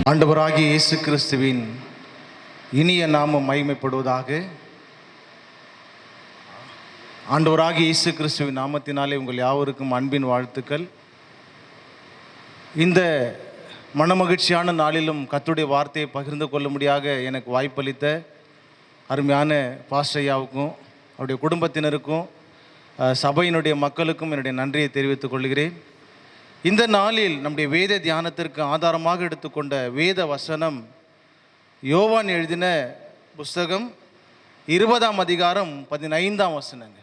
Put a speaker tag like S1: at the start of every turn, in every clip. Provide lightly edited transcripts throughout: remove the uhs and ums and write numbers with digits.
S1: ஆண்டவராகிய இயேசு கிறிஸ்துவின் இனிய நாமம் மகிமைப்படுவதாக. ஆண்டவராகிய இயேசு கிறிஸ்துவின் நாமத்தினாலே உங்கள் யாவருக்கும் அன்பின் வாழ்த்துக்கள். இந்த மனமகிழ்ச்சியான நாளிலும் கர்த்தருடைய வார்த்தையை பகிர்ந்து கொள்ளும்படியாக எனக்கு வாய்ப்பளித்த அருமையான பாஸ்டர் ஐயாவுக்கும் அவருடைய குடும்பத்தினருக்கும் சபையினுடைய மக்களுக்கும் என்னுடைய நன்றியை தெரிவித்துக் கொள்கிறேன். இந்த நாளில் நம்முடைய வேத தியானத்திற்கு ஆதாரமாக எடுத்துக்கொண்ட வேத வசனம் யோவான் எழுதின புஸ்தகம் 20ஆம் அதிகாரம் 15ஆம் வசனங்க.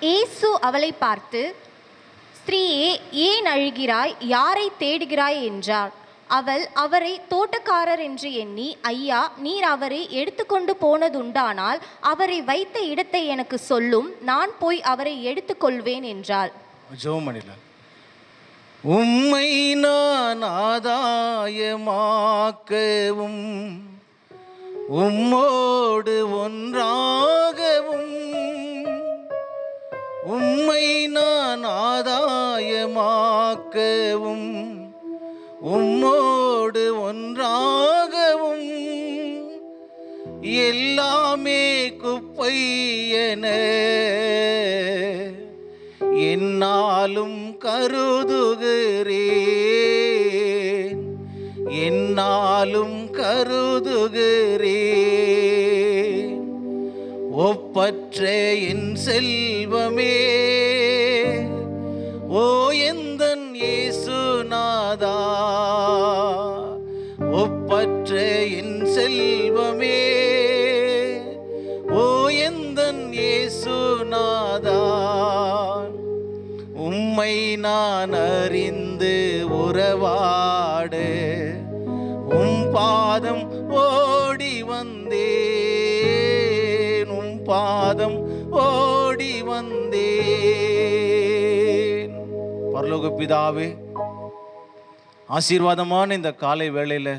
S2: இயேசு அவளை பார்த்து, ஸ்திரீயே, ஏன் அழுகிறாய்? யாரை தேடுகிறாய் என்றார். அவள் அவரை தோட்டக்காரர் என்று எண்ணி, ஐயா, நீர் அவரை எடுத்துக்கொண்டு போனதுண்டானால் அவரை வைத்த இடத்தை எனக்கு சொல்லும், நான் போய் அவரை எடுத்துக்கொள்வேன் என்றாள்.
S1: உம்மை நான் ஆதாயமாக்கவும் உம்மோடு ஒன்றாகவும், உம்மை நான் ஆதாயமாக்கவும் உம்மோடு ஒன்றாகவும், எல்லாமே குப்பை என என்னாலும் கருதுகிறேன், என்னாலும் கருதுகிறேன். ஒப்பற்ற என் செல்வமே, ஓ எந்தன் இயேசுநாதா, ஒப்பற்ற என் செல்வமே, ஓ எந்தன் இயேசுநாதா, உம்மை நான் அறிந்து உறவாட உம் பாதம் ஓடி வந்தேன், உம் பாதம் ஓடி வந்தேன். பரலோக பிதாவே, ஆசீர்வாதமான இந்த காலை வேளையில்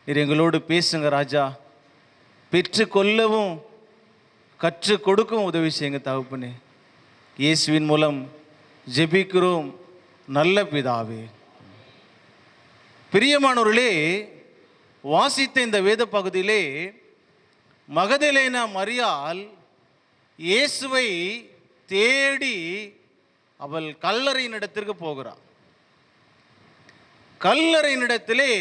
S1: நீர் எங்களோடு பேசுங்க ராஜா. பெற்றுக்கொள்ளவும் கற்றுக் கொடுக்கவும் உதவி செய்யுங்க தகப்பனே. இயேசுவின் மூலம் ஜெபிக்கிறோம் நல்ல பிதாவே. பிரியமானவர்களே, வாசித்த இந்த வேத பகுதியிலே மகதலேனா மரியாள் இயேசுவை தேடி அவள் கல்லறையினிடத்திற்கு போகிறாள். கல்லறையினிடத்திலே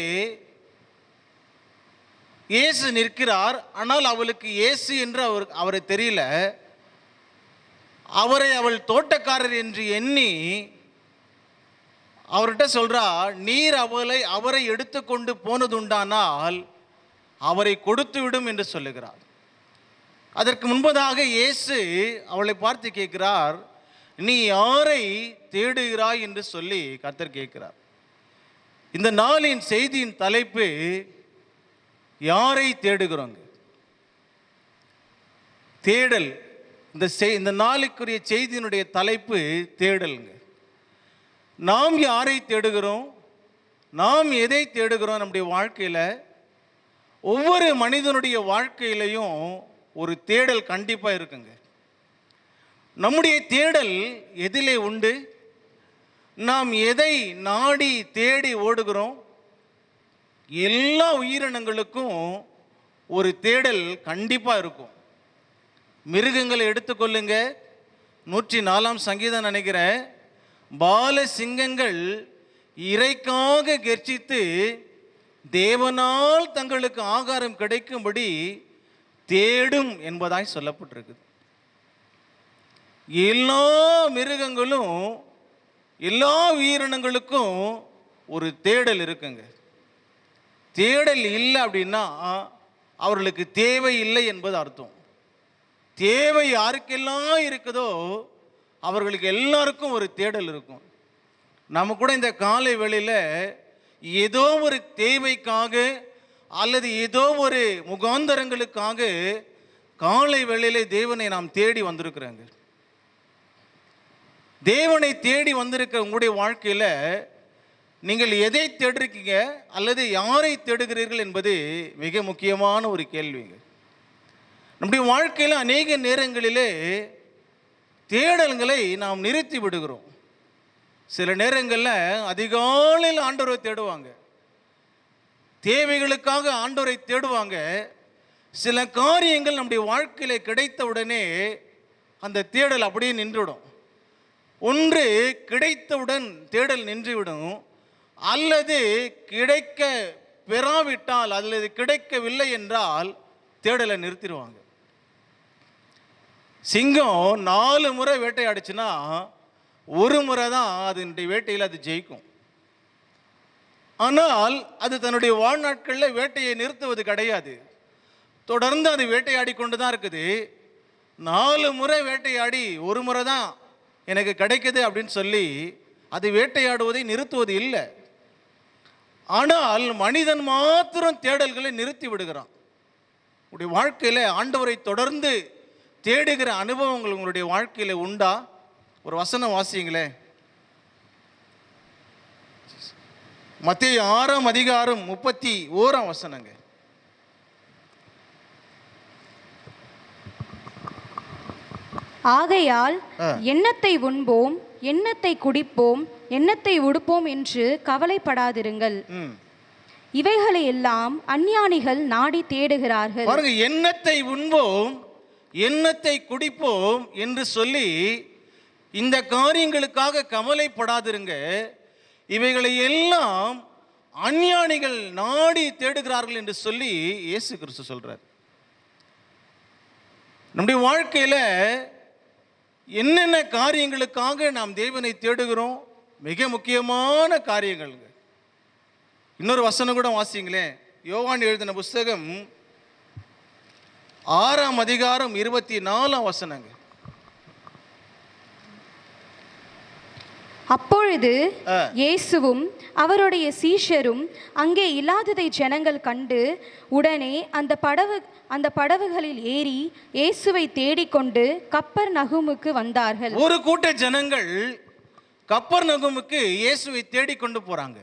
S1: இயேசு நிற்கிறார். ஆனால் அவளுக்கு இயேசு என்று அவரை தெரியல. அவரை அவள் தோட்டக்காரர் என்று எண்ணி அவர்கிட்ட சொல்றா, நீர் அவரை எடுத்துக்கொண்டு போனதுண்டானால் அவரை கொடுத்து விடும் என்று சொல்லுகிறார். அதற்கு முன்பதாக இயேசு அவளை பார்த்து கேட்கிறார், நீ யாரை தேடுகிறாய் என்று சொல்லி கர்த்தர் கேட்கிறார். இந்த நாளின் செய்தியின் தலைப்பு யாரை தேடுகிறோங்க, தேடல். இந்த நாளுக்குரிய செய்தியினுடைய தலைப்பு தேடலுங்க. நாம் யாரை தேடுகிறோம், நாம் எதை தேடுகிறோம்? நம்முடைய வாழ்க்கையில் ஒவ்வொரு மனிதனுடைய வாழ்க்கையிலையும் ஒரு தேடல் கண்டிப்பாக இருக்குங்க. நம்முடைய தேடல் எதிலே உண்டு? நாம் எதை நாடி தேடி ஓடுகிறோம்? எல்லா உயிரினங்களுக்கும் ஒரு தேடல் கண்டிப்பாக இருக்கும். மிருகங்களை எடுத்துக்கொள்ளுங்க, 104ஆம் சங்கீதம் நினைக்கிறேன், பால சிங்கங்கள் இறைக்காக கெர்ச்சித்து தேவனால் தங்களுக்கு ஆகாரம் கிடைக்கும்படி தேடும் என்பதாய் சொல்லப்பட்டிருக்குது. எல்லா மிருகங்களும் எல்லா உயிரினங்களுக்கும் ஒரு தேடல் இருக்குங்க. தேடல் இல்லை அப்படின்னா அவர்களுக்கு தேவை இல்லை என்பது அர்த்தம். தேவை யாருக்கெல்லாம் இருக்குதோ அவர்களுக்கு எல்லாருக்கும் ஒரு தேடல் இருக்கும். நம்ம கூட இந்த காலை வேளையில் ஏதோ ஒரு தேவைக்காக அல்லது ஏதோ ஒரு முகாந்தரங்களுக்காக காலை வேளையிலே தேவனை நாம் தேடி வந்திருக்கிறோங்க. தேவனை தேடி வந்திருக்கிற உங்களுடைய வாழ்க்கையில் நீங்கள் எதை தேடுறீங்க அல்லது யாரை தேடுகிறீர்கள் என்பது மிக முக்கியமான ஒரு கேள்விங்க. நம்முடைய வாழ்க்கையில் அநேக நேரங்களிலே தேடல்களை நாம் நிறுத்தி விடுகிறோம். சில நேரங்களில் அதிகாலையில் ஆண்டவரை தேடுவாங்க, தேவைகளுக்காக ஆண்டவரை தேடுவாங்க. சில காரியங்கள் நம்முடைய வாழ்க்கையில் கிடைத்த உடனே அந்த தேடல் அப்படியே நின்றுவிடும். ஒன்று கிடைத்தவுடன் தேடல் நின்றுவிடும், அல்லது கிடைக்க பெறாவிட்டால் அல்லது கிடைக்கவில்லை என்றால் தேடலை நிறுத்திடுவாங்க. சிங்கம் 4 முறை வேட்டையாடுச்சுன்னா ஒரு முறை தான் அதனுடைய வேட்டையில் அது ஜெயிக்கும். ஆனால் அது தன்னுடைய வாழ்நாட்களில் வேட்டையை நிறுத்துவது கிடையாது. தொடர்ந்து அது வேட்டையாடி கொண்டு தான் இருக்குது. 4 முறை வேட்டையாடி ஒரு முறை தான் எனக்கு கிடைக்குது அப்படின்னு சொல்லி அது வேட்டையாடுவதை நிறுத்துவது இல்லை. ஆனால் மனிதன் மாத்திரம் தேடல்களை நிறுத்தி விடுகிறான். உங்களுடைய வாழ்க்கையில் ஆண்டவரை தொடர்ந்து தேடுகிற அனுபவங்கள் உங்களுடைய வாழ்க்கையில் உண்டா? ஒரு வசனம் வாசிங்களே. மத்தேயு 6ஆம் அதிகாரம் 31ஆம் வசனங்க.
S2: ஆகையால் எண்ணத்தை உண்போம், எண்ணத்தை குடிப்போம், எண்ணத்தை உடுப்போம் என்று கவலைப்படாதிருங்கள். இவைகளை எல்லாம் அஞ்ஞானிகள் நாடி தேடுகிறார்கள்.
S1: பாருங்க, எண்ணத்தை உண்போம், எண்ணத்தை குடிப்போம் என்று சொல்லி இந்த காரியங்களுக்காக கவலைப்படாதிருங்க. இவைகளை எல்லாம் அஞ்ஞானிகள் நாடி தேடுகிறார்கள் என்று சொல்லி இயேசு கிறிஸ்து சொல்றார். நம்முடைய வாழ்க்கையில் என்னென்ன காரியங்களுக்காக நாம் தேவனை தேடுகிறோம்? மிக முக்கியமான காரியங்கள். இன்னொரு வசனம் கூட வாசிங்களேன். யோவான் எழுதின புஸ்தகம் 6ஆம் அதிகாரம் 24ஆம் வசனங்க.
S2: அப்பொழுது இயேசுவும் அவருடைய சீஷரும் அங்கே இல்லாததை ஜனங்கள் கண்டு உடனே அந்த படவுகளில் ஏறி இயேசுவை தேடிக்கொண்டு கப்பர்நகூமுக்கு வந்தார்கள்.
S1: ஒரு கூட்ட ஜனங்கள் கப்பர்நகூமுக்கு இயேசுவை தேடிக்கொண்டு போறாங்க.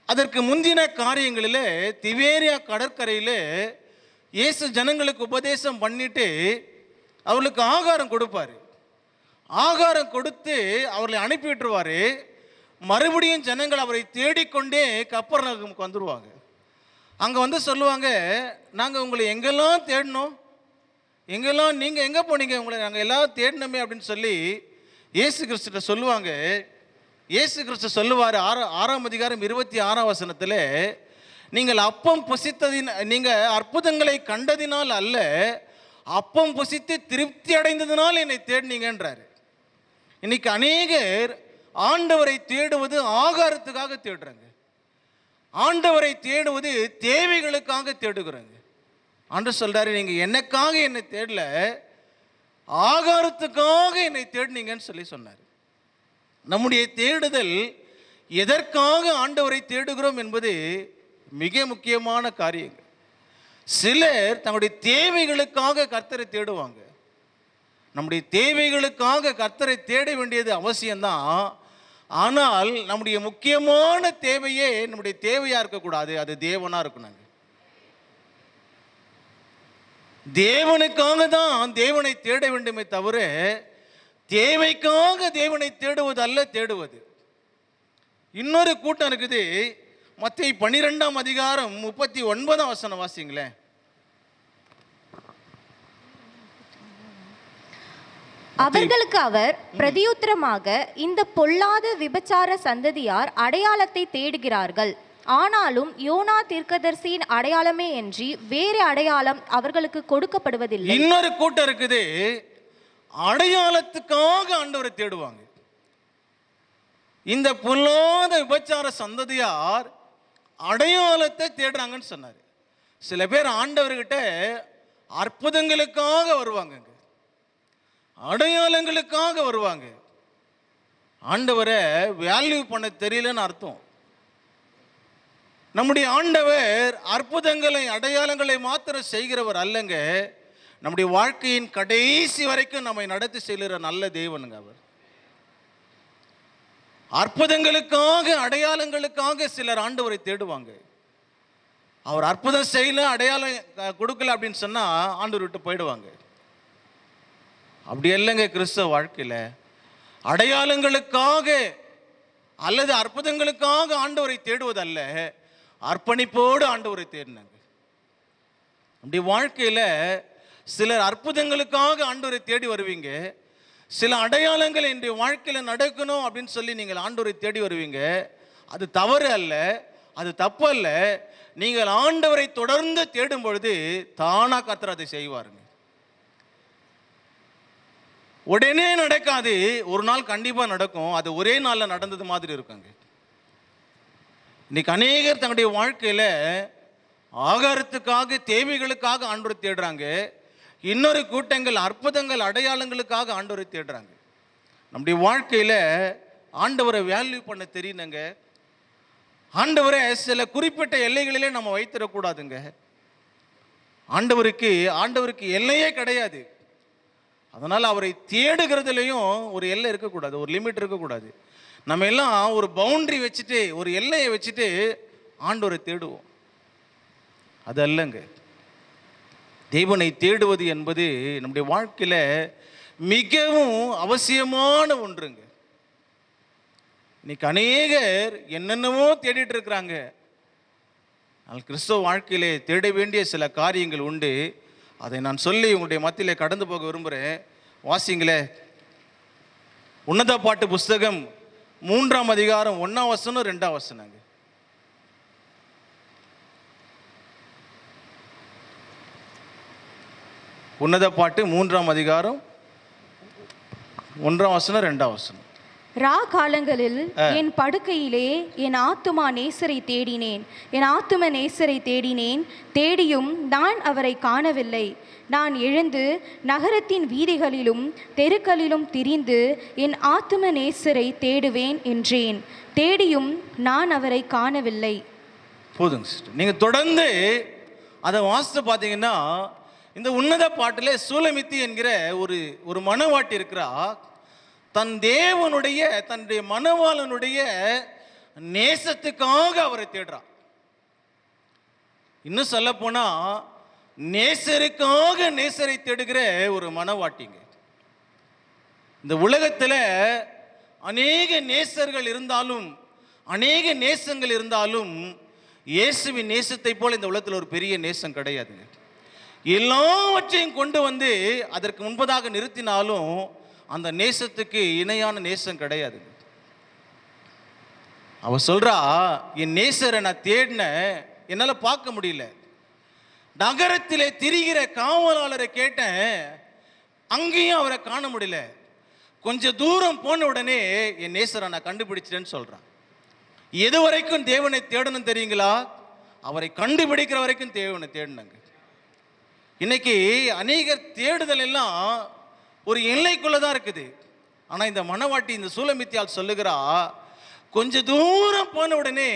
S1: அதற்கு முந்தின காரியங்களில் திபேரியா கடற்கரையில் இயேசு ஜனங்களுக்கு உபதேசம் பண்ணிட்டு அவர்களுக்கு ஆகாரம் கொடுப்பாரு. ஆகாரம் கொடுத்து அவர்களை அனுப்பி விட்டுருவாரு. மறுபடியும் ஜனங்கள் அவரை தேடிக்கொண்டே கப்பர்நகூமுக்கு வந்துடுவாங்க. அங்கே வந்து சொல்லுவாங்க, நாங்கள் உங்களை எங்கெல்லாம் தேடினோம், எங்கெல்லாம் நீங்கள் எங்கே போனீங்க, உங்களை நாங்கள் எல்லாம் தேடினோமே அப்படின்னு சொல்லி இயேசு கிறிஸ்துட்ட சொல்லுவாங்க. இயேசு கிறிஸ்து சொல்லுவார் 6ஆம் அதிகாரம் 26ஆம் வசனத்தில், நீங்கள் அப்பம் புசித்ததின், நீங்கள் அற்புதங்களை கண்டதினால் அல்ல, அப்பம் புசித்து திருப்தி அடைந்ததினால் என்னை தேடினீங்கன்றார். இன்னைக்கு அநேகர் ஆண்டவரை தேடுவது ஆகாரத்துக்காக தேடுறாங்க, ஆண்டவரை தேடுவது தேவைகளுக்காக தேடுகிறாங்க. ஆண்டவர் சொல்றாரு, நீங்க எனக்காக என்னை தேடல, ஆகாரத்துக்காக என்னை தேடினீங்கன்னு சொல்லி சொன்னார். நம்முடைய தேடுதல் எதற்காக ஆண்டவரை தேடுகிறோம் என்பது மிக முக்கியமான காரியங்கள். சிலர் தங்களுடைய தேவைகளுக்காக கர்த்தரை தேடுவாங்க. நம்முடைய தேவைகளுக்காக கர்த்தரை தேட வேண்டியது அவசியம்தான். ஆனால் நம்முடைய முக்கியமான தேவையே நம்முடைய தேவையா இருக்கக்கூடாது, அது தேவனா இருக்கணும். தேவனுக்காக தான் தேவனை தேட வேண்டுமே தவிர தேவைக்காக தேவனை தேடுவது அல்ல தேடுவது. இன்னொரு கூட்டம் இருக்குது. மத்தேயு 12ஆம் அதிகாரம் 39ஆம் வசனம் வாசிங்களேன்.
S2: அவர்களுக்கு அவர் பிரதியுத்தரமாக, இந்த பொல்லாத விபச்சார சந்ததியார் அடையாளத்தை தேடுகிறார்கள், ஆனாலும் யோனா தீர்க்கதரிசியின் அடையாளமே அன்றி வேறு அடையாளம் அவர்களுக்கு கொடுக்கப்படுவதில்லை.
S1: இன்னொரு கூட்டம் இருக்குது, அடையாளத்துக்காக ஆண்டவரை தேடுவாங்க. இந்த பொல்லாத விபச்சார சந்ததியார் அடையாளத்தை தேடுறாங்கன்னு சொன்னார். சில பேர் ஆண்டவர்கிட்ட அற்புதங்களுக்காக வருவாங்க, அடையாளங்களுக்காக வருவாங்க. ஆண்டவரை வேல்யூ பண்ண தெரியலன்னு அர்த்தம். நம்முடைய ஆண்டவர் அற்புதங்களை அடையாளங்களை மாத்திரம் செய்கிறவர் அல்லங்க, நம்முடைய வாழ்க்கையின் கடைசி வரைக்கும் நம்மை நடத்தி செல்கிற நல்ல தேவனுங்க அவர். அற்புதங்களுக்காக அடையாளங்களுக்காக சிலர் ஆண்டவரை தேடுவாங்க. அவர் அற்புதம் செய்யல, அடையாளம் கொடுக்கல அப்படின்னு சொன்னா ஆண்டவர் விட்டு போயிடுவாங்க. அப்படி இல்லைங்க கிறிஸ்தவ வாழ்க்கையில். அடையாளங்களுக்காக அல்லது அற்புதங்களுக்காக ஆண்டவரை தேடுவதல்ல, அர்ப்பணிப்போடு ஆண்டவரை தேடினாங்க. அப்படி வாழ்க்கையில் சிலர் அற்புதங்களுக்காக ஆண்டவரை தேடி வருவீங்க, சில அடையாளங்கள் என்னுடைய வாழ்க்கையில் நடக்கணும் அப்படின்னு சொல்லி நீங்கள் ஆண்டவரை தேடி வருவீங்க. அது தவறு அல்ல, அது தப்பு அல்ல. நீங்கள் ஆண்டவரை தொடர்ந்து தேடும் பொழுது தானா கர்த்தர் அதை செய்வாருங்க. உடனே நடக்காது, ஒரு நாள் கண்டிப்பாக நடக்கும். அது ஒரே நாளில் நடந்தது மாதிரி இருக்குங்க. இன்னைக்கு அநேகர் தங்களுடைய வாழ்க்கையில் ஆகாரத்துக்காக தேவைகளுக்காக ஆண்டவரை தேடுறாங்க. இன்னொரு கூட்டங்கள் அற்புதங்கள் அடையாளங்களுக்காக ஆண்டவரை தேடுறாங்க. நம்முடைய வாழ்க்கையில் ஆண்டவரை வேல்யூ பண்ண தெரியணுங்க. ஆண்டவரை சில குறிப்பிட்ட எல்லைகளிலே நம்ம வைத்திடக்கூடாதுங்க. ஆண்டவருக்கு எல்லையே கிடையாது. அதனால் அவரை தேடுகிறதுலையும் ஒரு எல்லை இருக்கக்கூடாது, ஒரு லிமிட் இருக்கக்கூடாது. நம்ம எல்லாம் ஒரு பவுண்டரி வச்சுட்டு, ஒரு எல்லையை வச்சுட்டு ஆண்டவரை தேடுவோம். அது அல்லங்க. தேவனை தேடுவது என்பது நம்முடைய வாழ்க்கையில் மிகவும் அவசியமான ஒன்றுங்க. இன்னைக்கு அநேகர் என்னென்னவோ தேடிட்டு இருக்கிறாங்க. ஆனால் கிறிஸ்தவ வாழ்க்கையிலே தேட வேண்டிய சில காரியங்கள் உண்டு. அதை நான் சொல்லி உங்களுடைய மத்தியிலே கடந்து போக விரும்புகிறேன். வாசிங்களே, உன்னத பாட்டு புஸ்தகம் 3ஆம் அதிகாரம் 1ஆம் வசனம் 2ஆம் வசனங்க. உன்னத பாட்டு 3ஆம் அதிகாரம் 1ஆம் வசனம் 2ஆம் வசனம்.
S2: ரா காலங்களில் என் படுக்கையிலே என் ஆத்துமா நேசரை தேடினேன், என் ஆத்தும நேசரை தேடினேன், தேடியும் நான் அவரை காணவில்லை. நான் எழுந்து நகரத்தின் வீதிகளிலும் தெருக்களிலும் திரிந்து என் ஆத்தும நேசரை தேடுவேன் என்றேன், தேடியும் நான் அவரை காணவில்லை.
S1: போதுங்க சிஸ்டர், நீங்கள் தொடர்ந்து அதை வாசித்து பார்த்தீங்கன்னா, இந்த உன்னத பாட்டிலே சூலமித்தி என்கிற ஒரு மனவாட்டி இருக்கிறா. தன் தேவனுடைய தன்னுடைய மனவாளனுடைய நேசத்துக்காக அவரை தேடுறான். இன்னும் சொல்ல போனா நேசருக்காக நேசரை தேடுகிற ஒரு மனவாட்டிங்க. இந்த உலகத்தில் அநேக நேசர்கள் இருந்தாலும், அநேக நேசங்கள் இருந்தாலும், இயேசுவின் நேசத்தை போல இந்த உலகத்தில் ஒரு பெரிய நேசம் கிடையாதுங்க. எல்லாவற்றையும் கொண்டு வந்து அதற்கு முன்பதாக நிறுத்தினாலும் அந்த நேசத்துக்கு இணையான நேசம் கிடையாது. அவ சொல்றா, என் நேசரை நான் தேடினேன், என்னால் பார்க்க முடியல. நகரத்திலே திரிகிற காவலாளரை கேட்டேன், அங்கேயும் அவரை காண முடியல. கொஞ்சம் தூரம் போன உடனே என் நேசரை நான் கண்டுபிடிச்சிட்டேன்னு சொல்றான். எது வரைக்கும் தேவனை தேடணும் தெரியுங்களா? அவரை கண்டுபிடிக்கிற வரைக்கும் தேவனை தேடினாங்க. இன்னைக்கு அநேகர் தேடுதல் எல்லாம் ஒரு எல்லைக்குள்ள தான் இருக்குது. ஆனால் இந்த மனவாட்டி, இந்த சூலமித்தியால் சொல்லுகிறா, கொஞ்ச தூரம் போன உடனே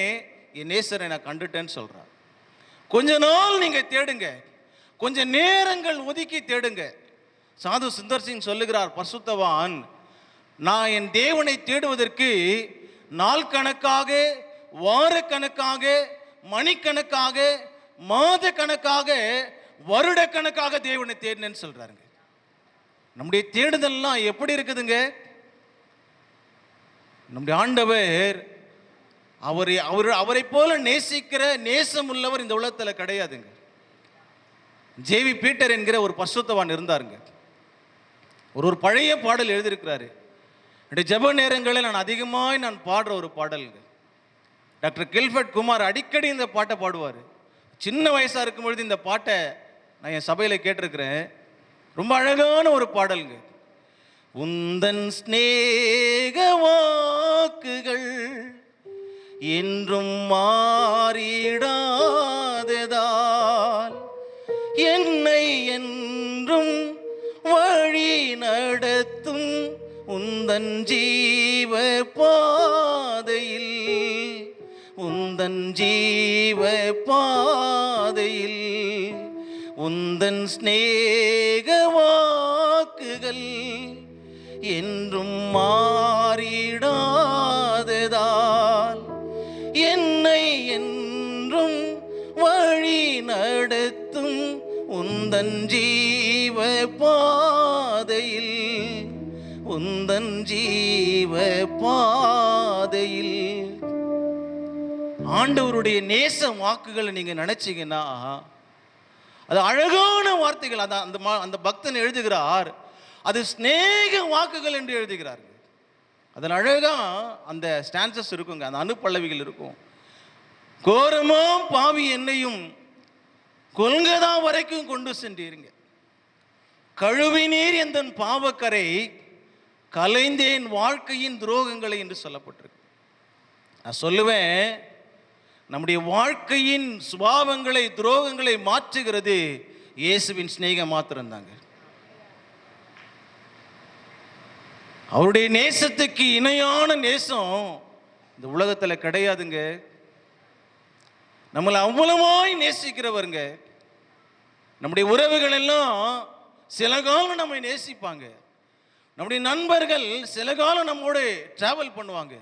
S1: என் நேசரை நான் கண்டுட்டேன்னு சொல்றா. கொஞ்ச நாள் நீங்க தேடுங்க, கொஞ்ச நேரங்கள் ஒதுக்கி தேடுங்க. சாது சுந்தர் சிங் சொல்லுகிறார், பரிசுத்தவான், நான் என் தேவனை தேடுவதற்கு நாள் கணக்காக, வார கணக்காக, மணிக்கணக்காக, மாத கணக்காக, வருட கணக்காக தேவனை தேடினேன்னு சொல்றாருங்க. நம்முடைய தேடுதல்லாம் எப்படி இருக்குதுங்க? நம்முடைய ஆண்டவர் அவரை போல நேசிக்கிற நேசம் உள்ளவர் இந்த உலகத்தில் கிடையாதுங்க. ஜேவி பீட்டர் என்கிற ஒரு பரிசுத்தவான் இருந்தாருங்க. ஒரு பழைய பாடல் எழுதியிருக்கிறாரு. என்னுடைய ஜெப நேரங்களில் நான் அதிகமாக பாடுற ஒரு பாடலுங்க. டாக்டர் கில்ஃபர்ட் குமார் அடிக்கடி இந்த பாட்டை பாடுவார். சின்ன வயசாக இருக்கும் பொழுது இந்த பாட்டை நான் என் சபையில் கேட்டிருக்கிறேன். ரொம்ப அழகான ஒரு பாடலுங்க. உந்தன் ஸ்நேக வாக்குகள் என்றும் மாறிடாததால் என்னை என்றும் வழி நடத்தும் உந்தன் ஜீவ பாதையில், உந்தன் ஜீவ பாதையில் உந்தன் ஸ்நேக வாக்குகள் என்றும் மாறிடாததால் என்னை என்றும் வழி நடத்தும் உந்தன் ஜீவ பாதையில், உந்தன் ஜீவ பாதையில். ஆண்டவருடைய நேச வாக்குகளை நீங்க நினைச்சீங்கன்னா அது அழகான வார்த்தைகள். அந்த பக்தன் எழுதுகிறார், அது ஸ்நேக வாக்குகள் என்று எழுதுகிறார். அதில் அழகா அந்த ஸ்டான்சஸ் இருக்குங்க, அந்த அனுப்பல்லவிகள் இருக்கும். கோரமாம் பாவி என்னையும் கொல்கதா வரைக்கும் கொண்டு சென்றீருங்க, கழுவினீர் என் பாவக்கரை, கலைந்தேன் வாழ்க்கையின் துரோகங்களை என்று சொல்லப்பட்டிருக்கு. நான் சொல்லுவேன், நம்முடைய வாழ்க்கையின் சுபாவங்களை துரோகங்களை மாற்றுகிறது இயேசுவின் சிநேகம் மாத்திரம்தாங்க. அவருடைய நேசத்துக்கு இணையான நேசம் இந்த உலகத்தில் கிடையாதுங்க. நம்மளை அவ்வளவாய் நேசிக்கிறவருங்க. நம்முடைய உறவுகள் எல்லாம் சில காலம் நம்மை நேசிப்பாங்க. நம்முடைய நண்பர்கள் சில காலம் நம்மோடு டிராவல் பண்ணுவாங்க.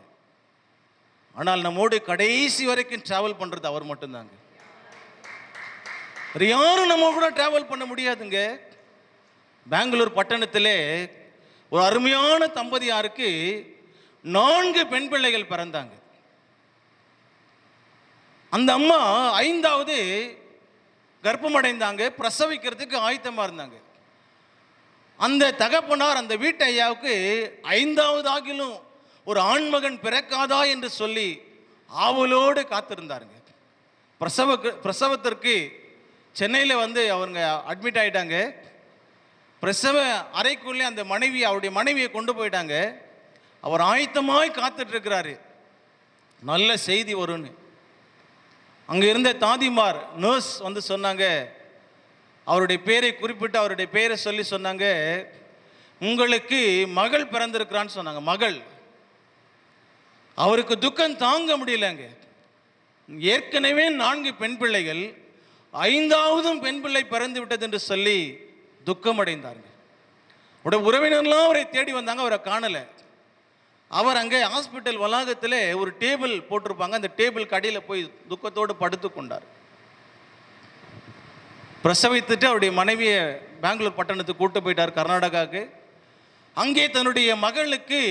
S1: ஆனால் நம்மோடு கடைசி வரைக்கும் டிராவல் பண்றது அவர் மட்டும்தாங்க. யாரும் நம்ம கூட டிராவல் பண்ண முடியாதுங்க. பெங்களூர் பட்டணத்திலே ஒரு அருமையான தம்பதியாருக்கு 4 பெண் பிள்ளைகள் பிறந்தாங்க. அந்த அம்மா 5வது கர்ப்பமடைந்தாங்க, பிரசவிக்கிறதுக்கு ஆயத்தமா இருந்தாங்க. அந்த தகப்பனார் அந்த வீட்டு ஐயாவுக்கு 5வது ஆகிலும் ஒரு ஆண்மகன் பிறக்காதா என்று சொல்லி ஆவலோடு காத்திருந்தாருங்க. பிரசவத்திற்கு சென்னையில் வந்து அவங்க அட்மிட் ஆயிட்டாங்க. பிரசவ அறைக்குள்ளே அந்த அவருடைய மனைவியை கொண்டு போயிட்டாங்க. அவர் ஆயத்தமாய் காத்துட்டு இருக்கிறாரு, நல்ல செய்தி வரும்னு. அங்கே இருந்த தாதிமார் நர்ஸ் வந்து சொன்னாங்க, அவருடைய பேரை குறிப்பிட்டு அவருடைய பேரை சொல்லி சொன்னாங்க, உங்களுக்கு மகள் பிறந்திருக்கிறான்னு சொன்னாங்க. மகள். அவருக்கு துக்கம் தாங்க முடியலங்க. ஏற்கனவே 4 பெண் பிள்ளைகள், 5வதும் பெண் பிள்ளை பிறந்து விட்டது என்று சொல்லி துக்கம் அடைந்தாருங்க. உறவினர்லாம் அவரை தேடி வந்தாங்க, அவரை காணல. அவர் அங்கே ஹாஸ்பிட்டல் வளாகத்தில் ஒரு டேபிள் போட்டிருப்பாங்க, அந்த டேபிள் கடையில் போய் துக்கத்தோடு படுத்து கொண்டார். பிரசவித்துட்டு அவருடைய மனைவியை பெங்களூர் பட்டணத்துக்கு கூட்டு போயிட்டார், கர்நாடகாவுக்கு. அங்கே தன்னுடைய மகளுக்கு,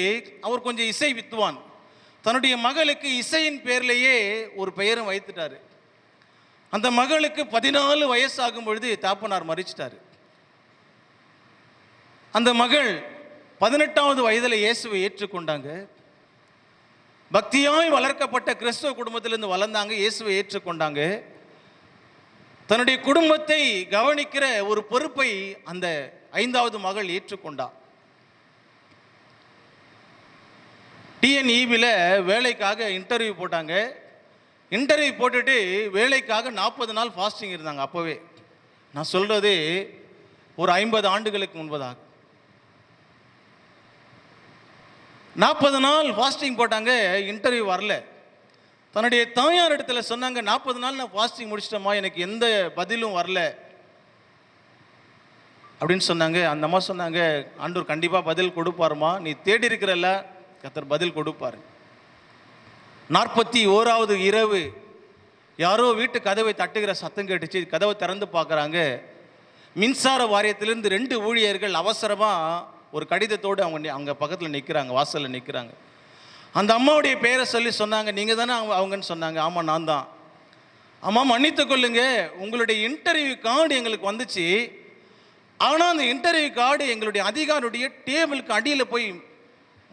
S1: அவர் கொஞ்சம் இசை வித்துவான், தன்னுடைய மகளுக்கு இசையின் பேர்லேயே ஒரு பெயரும் வைத்துட்டாரு. அந்த மகளுக்கு 14 வயசாகும் பொழுது தாப்பனார் மறிச்சிட்டாரு. அந்த மகள் 18வது வயதில் இயேசுவை ஏற்றுக்கொண்டாங்க. பக்தியாய் வளர்க்கப்பட்ட கிறிஸ்தவ குடும்பத்திலிருந்து வளர்ந்தாங்க, இயேசுவை ஏற்றுக்கொண்டாங்க. தன்னுடைய குடும்பத்தை கவனிக்கிற ஒரு பொறுப்பை அந்த 5வது மகள் ஏற்றுக்கொண்டார். டிஎன்இபியில் வேலைக்காக இன்டர்வியூ போட்டாங்க. இன்டர்வியூ போட்டுட்டு வேலைக்காக 40 நாள் ஃபாஸ்டிங் இருந்தாங்க. அப்போவே நான் சொல்றது ஒரு 50 ஆண்டுகளுக்கு முன்பதாக 40 நாள் ஃபாஸ்டிங் போட்டாங்க. இன்டர்வியூ வரல. தன்னுடைய தாயார் இடத்துல சொன்னாங்க, 40 நாள் நான் ஃபாஸ்டிங் முடிச்சிட்டோமா, எனக்கு எந்த பதிலும் வரல அப்படின்னு சொன்னாங்க. அந்த அம்மா சொன்னாங்க, ஆண்டவர் கண்டிப்பாக பதில் கொடுப்பாருமா, நீ தேடி இருக்கிறல்ல, கர்த்தர் பதில் கொடுப்பாரு. 41வது இரவு யாரோ வீட்டு கதவை தட்டுகிற சத்தம் கேட்டுச்சு. கதவை திறந்து பார்க்குறாங்க. மின்சார வாரியத்திலிருந்து 2 ஊழியர்கள் அவசரமாக ஒரு கடிதத்தோடு அவங்க பக்கத்தில் நிற்கிறாங்க, வாசலில் நிற்கிறாங்க. அந்த அம்மாவுடைய பேரை சொல்லி சொன்னாங்க, நீங்கள் தானே அவங்கன்னு சொன்னாங்க. ஆமாம் நான் தான். அம்மா மன்னித்து கொள்ளுங்க, உங்களுடைய இன்டர்வியூ கார்டு எங்களுக்கு வந்துச்சு, ஆனால் அந்த இன்டர்வியூ கார்டு எங்களுடைய அதிகாரியுடைய டேபிளுக்கு அடியில் போய்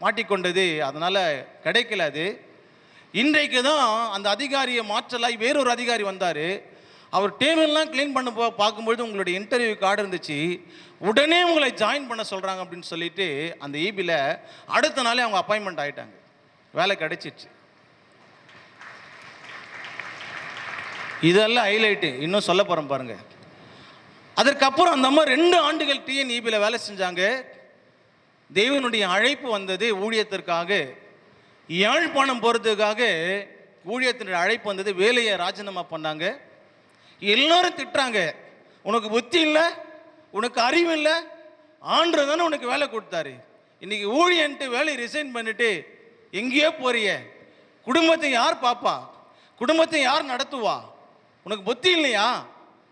S1: மாட்டிக்கொண்டது, அதனால் கிடைக்கல. அது இன்றைக்கு தான் அந்த அதிகாரியை மாற்றலாய் வேறொரு அதிகாரி வந்தார். அவர் டேபிள்லாம் க்ளீன் பண்ண பார்க்கும்பொழுது உங்களுடைய இன்டர்வியூ கார்டு இருந்துச்சு, உடனே உங்களை ஜாயின் பண்ண சொல்கிறாங்க அப்படின்னு சொல்லிட்டு அந்த ஈபியில் அடுத்த நாளே அவங்க அப்பாயின்மெண்ட் ஆகிட்டாங்க, வேலை கிடைச்சிச்சு. இதெல்லாம் ஹைலைட்டு. இன்னும் சொல்ல போகிறேன் பாருங்க. அதற்கப்புறம் அந்த அம்மா 2 ஆண்டுகள் டிஎன்இபியில் வேலை செஞ்சாங்க. தேவனுடைய அழைப்பு வந்தது ஊழியத்திற்காக. யாழ்ப்பாணம் போகிறதுக்காக ஊழியத்தினுடைய அழைப்பு வந்தது. வேலையை ராஜினாமா பண்ணாங்க. எல்லாரும் திட்டுறாங்க, உனக்கு புத்தி இல்லை, உனக்கு அறிவு இல்லை, ஆண்டவர் தானே உனக்கு வேலை கொடுத்தாரு, இன்னைக்கு ஊழியன்ட்டு வேலையை ரிசைன் பண்ணிட்டு எங்கேயோ போறிய, குடும்பத்தை யார் பாப்பா, குடும்பத்தை யார் நடத்துவா, உனக்கு புத்தி இல்லையா,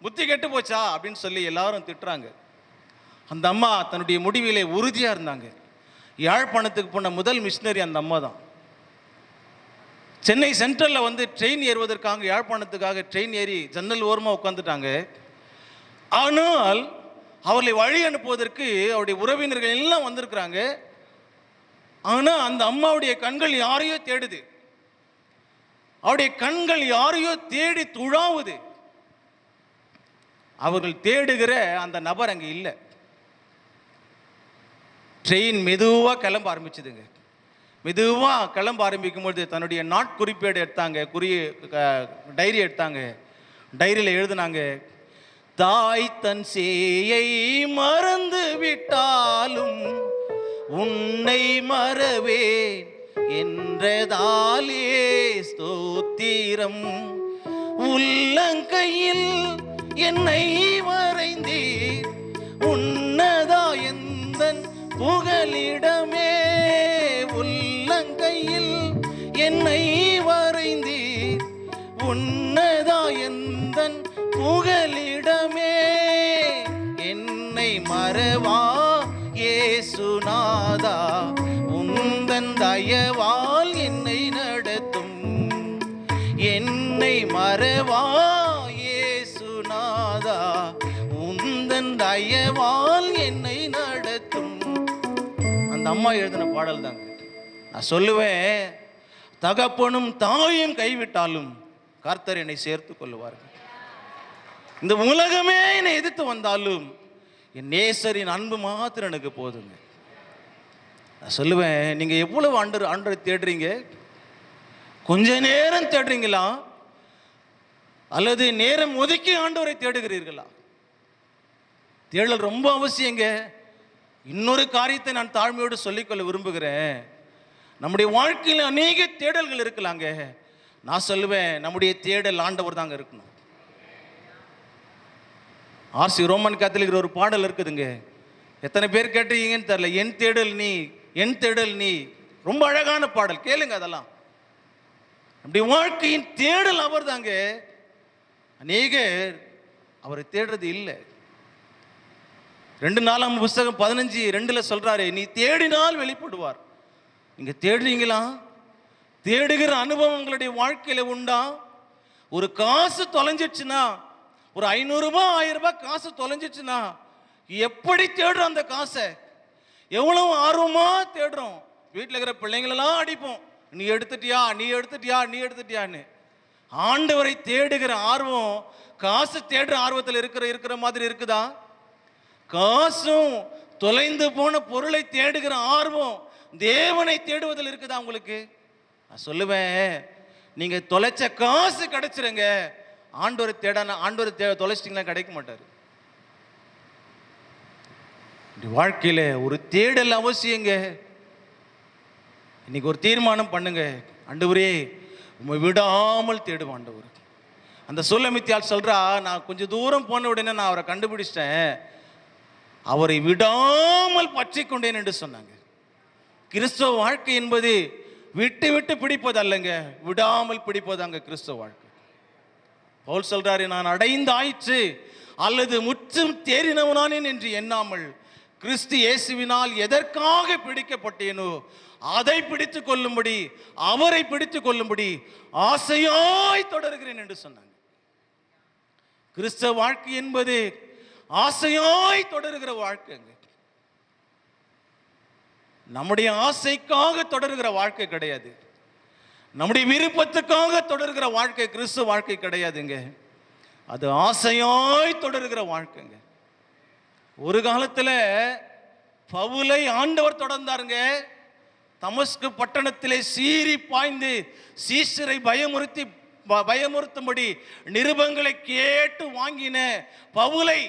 S1: புத்தி கெட்டு போச்சா அப்படின்னு சொல்லி எல்லாரும் திட்டுறாங்க. அந்த அம்மா தன்னுடைய முடிவிலே உறுதியாக இருந்தாங்க. யாழ்ப்பாணத்துக்கு போன முதல் மிஷினரி அந்த அம்மா தான். சென்னை சென்ட்ரலில் வந்து ட்ரெயின் ஏறுவதற்காக யாழ்ப்பாணத்துக்காக ட்ரெயின் ஏறி ஜன்னல் ஓரமாக உட்காந்துட்டாங்க. ஆனால் அவர்களை வழி அனுப்புவதற்கு அவருடைய உறவினர்கள் எல்லாம் வந்திருக்கிறாங்க. ஆனால் அந்த அம்மாவுடைய கண்கள் யாரையோ தேடுது, அவருடைய கண்கள் யாரையோ தேடி துழாவுது. அவர்கள் தேடுகிற அந்த நபர் அங்கே இல்லை. ட்ரெயின் மெதுவாக கிளம்ப ஆரம்பிச்சுதுங்க. மெதுவாக கிளம்ப ஆரம்பிக்கும்போது தன்னுடைய நாட்குறிப்பேடு எடுத்தாங்க, டைரி எடுத்தாங்க. டைரியில் எழுதுனாங்க, தாய் தன் சேயை மறந்து விட்டாலும் உன்னை மறவேன் என்றதாலே ஸ்தோத்திரம். உள்ளங்கையில் என்னை வரைந்தீர், உன்னதா எந்தன் புகலிடமே. உள்ளங்கையில் என்னை வரைந்தீர், உன்னதா எந்தன் புகலிடமே. என்னை மறவா இயேசுநாதா, உந்தன் தயவால் என்னை நடத்தும். என்னை மறவா இயேசுநாதா, உந்தன் தயவால் என்னை நடத்தும். அந்த அம்மா எழுதின பாடல் தாங்க. நான் சொல்லுவேன், தகப்பனும் தாயும் கைவிட்டாலும் கர்த்தர் என்னை சேர்த்து கொள்ளுவார்கள். இந்த உலகமே என்னை எதிர்த்து வந்தாலும் என் நேசரின் அன்பு மாத்திரம் எனக்கு போதுங்க. நான் சொல்லுவேன், நீங்கள் எவ்வளவு ஆண்டவரை தேடுறீங்க? கொஞ்ச நேரம் தேடுறீங்களா, அல்லது நேரம் ஒதுக்கி ஆண்டவரை தேடுகிறீர்களா? தேடல் ரொம்ப அவசியங்க. இன்னொரு காரியத்தை நான் தாழ்மையோடு சொல்லிக்கொள்ள விரும்புகிறேன். நம்முடைய வாழ்க்கையில் அநேக தேடல்கள் இருக்கலாங்க. நான் சொல்லுவேன், நம்முடைய தேடல் ஆண்டவர் தாங்க இருக்கணும். ஆர்சி ரோமன் கேத்தலிக் ஒரு பாடல் இருக்குதுங்க. எத்தனை பேர் கேட்டீங்கன்னு தெரியல. என் தேடல் நீ, என் தேடல் நீ. ரொம்ப அழகான பாடல், கேளுங்க. அதெல்லாம் நம்முடைய வாழ்க்கையின் தேடல் அவர் தாங்க. அநேகர் அவரை தேடுறது இல்லை. 2 நாளாம் புஸ்தகம் 15:2 சொல்றாரு, நீ தேடினால் வெளிப்படுவார். நீங்க தேடுறீங்களா? தேடுகிற அனுபவம் உங்களுடைய வாழ்க்கையில உண்டா? ஒரு காசு தொலைஞ்சிடுச்சுன்னா, ஒரு 500 ரூபாய் 1000 ரூபாய் காசு தொலைஞ்சிச்சுன்னா எப்படி தேடுறோம்? அந்த காசை எவ்வளவு ஆர்வமா தேடுறோம். வீட்டில் இருக்கிற பிள்ளைங்களெல்லாம் அடிப்போம், நீ எடுத்துட்டியா, நீ எடுத்துட்டியா, நீ எடுத்துட்டியான்னு. ஆண்டவரை தேடுகிற ஆர்வம் காசு தேடுற ஆர்வத்தில் இருக்கிற மாதிரி இருக்குதா? காசும் தொலைந்து போன பொருளை தேடுகிற ஆர்வம் தேவனை தேடுவதில் இருக்குதா உங்களுக்கு? நான் சொல்லுவேன், நீங்க தொலைச்ச காசு கிடைச்சிருங்க, ஆண்டவரை தொலைச்சிட்டீங்கன்னா கிடைக்க மாட்டாரு. வாழ்க்கையில ஒரு தேடல் அவசியங்க. இன்னைக்கு ஒரு தீர்மானம் பண்ணுங்க, ஆண்டவரே உம்மை விடாமல் தேடுவோம் ஆண்டவர். அந்த சுலமித்தியால் சொல்றா, நான் கொஞ்சம் தூரம் போன உடனே நான் அவரை கண்டுபிடிச்சிட்டேன், அவரை விடாமல் பற்றி கொண்டேன் என்று சொன்னாங்க. கிறிஸ்தவ வாழ்க்கை என்பது விட்டு விட்டு பிடிப்பது அல்லங்க, விடாமல் பிடிப்பதாங்க கிறிஸ்தவ வாழ்க்கை. பவுல் சொல்றாரு, நான் அடைந்தாயிற்று அல்லது முற்றும் தேறினவனானேன் என்று எண்ணாமல் கிறிஸ்து இயேசுவினால் எதற்காக பிடிக்கப்பட்டேனோ அதை பிடித்துக் கொள்ளும்படி, அவரை பிடித்துக் கொள்ளும்படி ஆசையாய் தொடர்கிறேன் என்று சொன்னாங்க. கிறிஸ்தவ வாழ்க்கை என்பது ஆசையாய் தொடர்கிற வாழ்க்கைங்க. நம்முடைய ஆசைக்காக தொடர்கிற வாழ்க்கை கிடையாது, நம்முடைய விருப்பத்துக்காக தொடர்கிற வாழ்க்கை கிறிஸ்துவ வாழ்க்கை கிடையாதுங்க. அது ஆசையாய் தொடர்கிற வாழ்க்கைங்க. ஒரு காலத்துல பவுலை ஆண்டவர் தொடர்ந்தாருங்க. தமஸ்கு பட்டணத்திலே சீறி பாய்ந்து சீசரை பயமுறுத்தும்படி நிருபங்களை கேட்டு வாங்கின பவுலை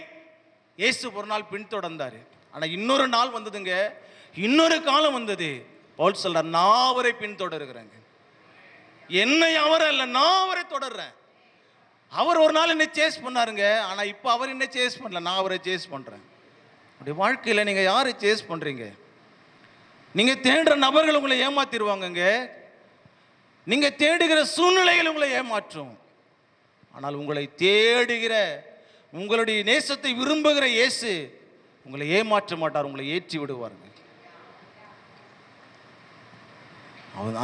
S1: இயேசு ஒரு நாள் பின்தொடர்ந்தாரு. ஆனா இன்னொரு நாள் வந்ததுங்க, இன்னொரு காலம் வந்தது. பவுல் சொல்றார், நான் அவரை பின்தொடர்கிறேங்க. என்னை அவர் அல்ல, நான் அவரை தொடர்றேன். அவர் ஒரு நாள் என்ன சேஸ் பண்ணாருங்க, ஆனா இப்ப அவர் என்ன சேஸ் பண்ணல, நான் அவரை சேஸ் பண்றேன். அப்படி வாழ்க்கையில நீங்க யாரை சேஸ் பண்றீங்க? நீங்க தேடுற நபர்கள் உங்களை ஏமாத்திடுவாங்கங்க. நீங்க தேடுகிற சூழ்நிலைகள் உங்களை ஏமாற்றும். ஆனால் உங்களை தேடுகிற, உங்களுடைய நேசத்தை விரும்புகிற இயேசு உங்களை ஏமாற்ற மாட்டார், உங்களை ஏற்றி விடுவார்கள்.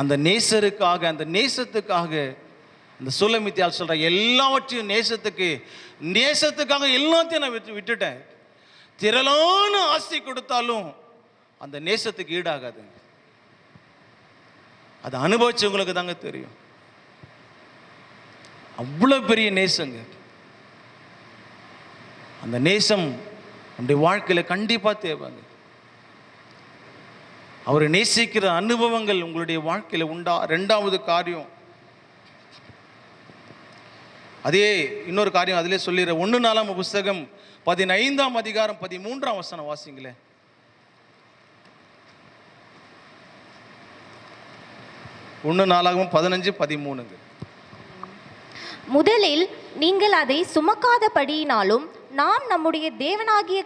S1: அந்த நேசருக்காக, அந்த நேசத்துக்காக, இந்த சுலமித்தியால் சொல்ற எல்லாவற்றையும் நேசத்துக்காக எல்லாத்தையும் நான் விட்டுட்டேன். திரளான ஆசை கொடுத்தாலும் அந்த நேசத்துக்கு ஈடாகாது. அதை அனுபவிச்சவங்களுக்கு தாங்க தெரியும். அவ்வளவு பெரிய நேசங்க. அந்த நேசம் நம்முடைய வாழ்க்கையில கண்டிப்பா தேவைங்க. அவரை நேசிக்கிற அனுபவங்கள் உங்களுடைய வாழ்க்கையில உண்டா? ரெண்டாவது காரியம், அதே இன்னொரு காரியம் அதிலே சொல்லிடுற 1 நாளாகம புஸ்தகம் 15ஆம் அதிகாரம் 13ஆம் வசனம் வாசிங்களே. 1 நாளாகமம் 15:13.
S2: முதலில் நீங்கள் அதை சுமக்காதபடியினாலும் நாம் நம்முடைய தேவனாகிய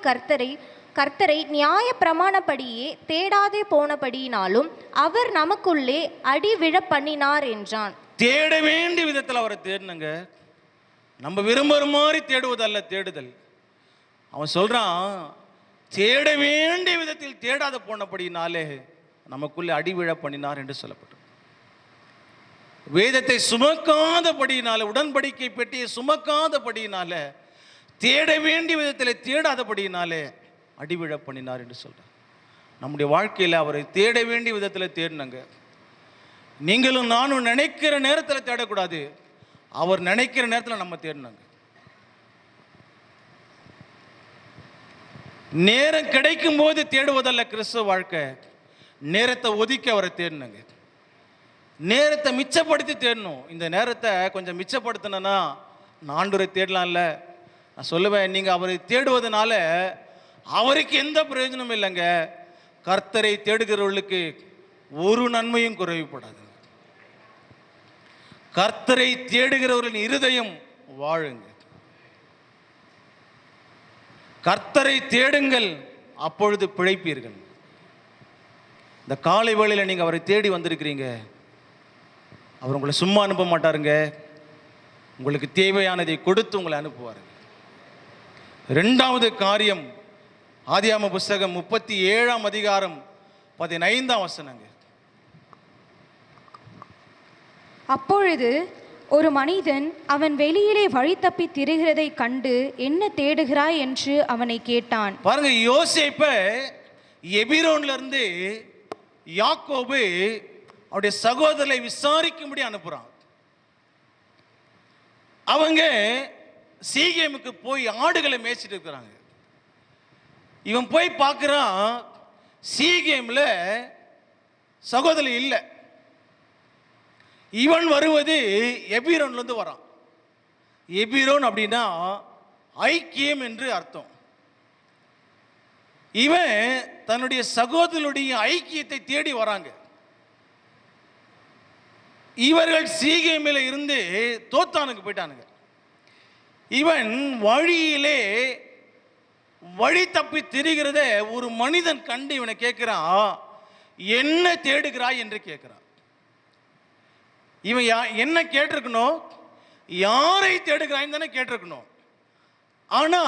S2: கர்த்தரை நியாய பிரமாணப்படியே தேடாதே போனபடியினாலும் அவர் நமக்குள்ளே அடி விழ பண்ணினார் என்றான்.
S1: தேட வேண்டிய விதத்தில் அவரை தேடணுங்க. நம்ம விரும்புகிற மாதிரி தேடுவதல்ல தேடுதல். அவன் சொல்றான், தேட வேண்டிய விதத்தில் தேடாத போனபடினாலே நமக்குள்ளே அடி விழ பண்ணினார் என்று சொல்லப்பட்டது. வேதத்தை சுமக்காதபடினால, உடன்படிக்கை பெட்டியை சுமக்காதபடினால, தேட வேண்டிய விதத்தில் தேடாதபடினாலே அடிவிழ பண்ணினார் என்று சொல்றார். நம்முடைய வாழ்க்கையில் அவரை தேட வேண்டிய விதத்தில் தேடினங்க. நீங்களும் நானும் நினைக்கிற நேரத்தில் தேடக்கூடாது, அவர் நினைக்கிற நேரத்தில் நம்ம தேடினாங்க. நேரம் கிடைக்கும் போது தேடுவதல்ல கிறிஸ்துவ வாழ்க்கை. நேரத்தை ஒதுக்கி அவரை தேடினாங்க. நேரத்தை மிச்சப்படுத்தி தேடணும். இந்த நேரத்தை கொஞ்சம் மிச்சப்படுத்தினா ஆண்டவரை தேடலாம்ல. நான் சொல்லுவேன், நீங்க அவரை தேடுவதனால அவருக்கு எந்த பிரயோஜனமும் இல்லைங்க. கர்த்தரை தேடுகிறவர்களுக்கு ஒரு நன்மையும் குறைவுபடாது. கர்த்தரை தேடுகிறவர்களின் இருதயம் வாழுங்க. கர்த்தரை தேடுங்கள், அப்பொழுது பிழைப்பீர்கள். இந்த காலை வேளையில் நீங்க அவரை தேடி வந்திருக்கிறீங்க. அவர் உங்களை சும்மா அனுப்ப மாட்டாருங்க. உங்களுக்கு தேவையானதை கொடுத்து உங்களை அனுப்புவாருங்க. இரண்டாவது காரியம், ஆதியாகம புஸ்தகம் 37ஆம் அதிகாரம் 15ஆம் வசனங்க.
S3: அப்பொழுது ஒரு மனிதன் அவன் வெளியிலே வழி தப்பி திரிகிறதை கண்டு என்ன தேடுகிறாய் என்று அவனை கேட்டான்.
S1: பாருங்க, யோசேப்பை எபிரோன்ல இருந்து யாக்கோபு அவருடைய சகோதரரை விசாரிக்கும்படி அனுப்புறான். அவங்க சீகேமுக்கு போய் ஆடுகளை மேய்ச்சிட்டு இருக்கிறாங்க. இவன் போய் பார்க்குறான், சீகேம்ல சகோதரி இல்லை. இவன் வருவது எபிரோன்ல இருந்து வரான். எபிரோன் அப்படின்னா ஐக்கியம் என்று அர்த்தம். இவன் தன்னுடைய சகோதரனுடைய ஐக்கியத்தை தேடி வராங்க. இவர்கள் சீகேமில் இருந்து தோத்தானுக்கு போயிட்டானுங்க. இவன் வழியிலே வழி தப்பி திரிகிறத ஒரு மனிதன் கண்டு இவனை கேட்கிறான், என்ன தேடுகிறாய் என்று கேட்கிறான். இவன் என்ன கேட்டிருக்கணும்? யாரை தேடுகிறாய் தானே கேட்டிருக்கணும். ஆனா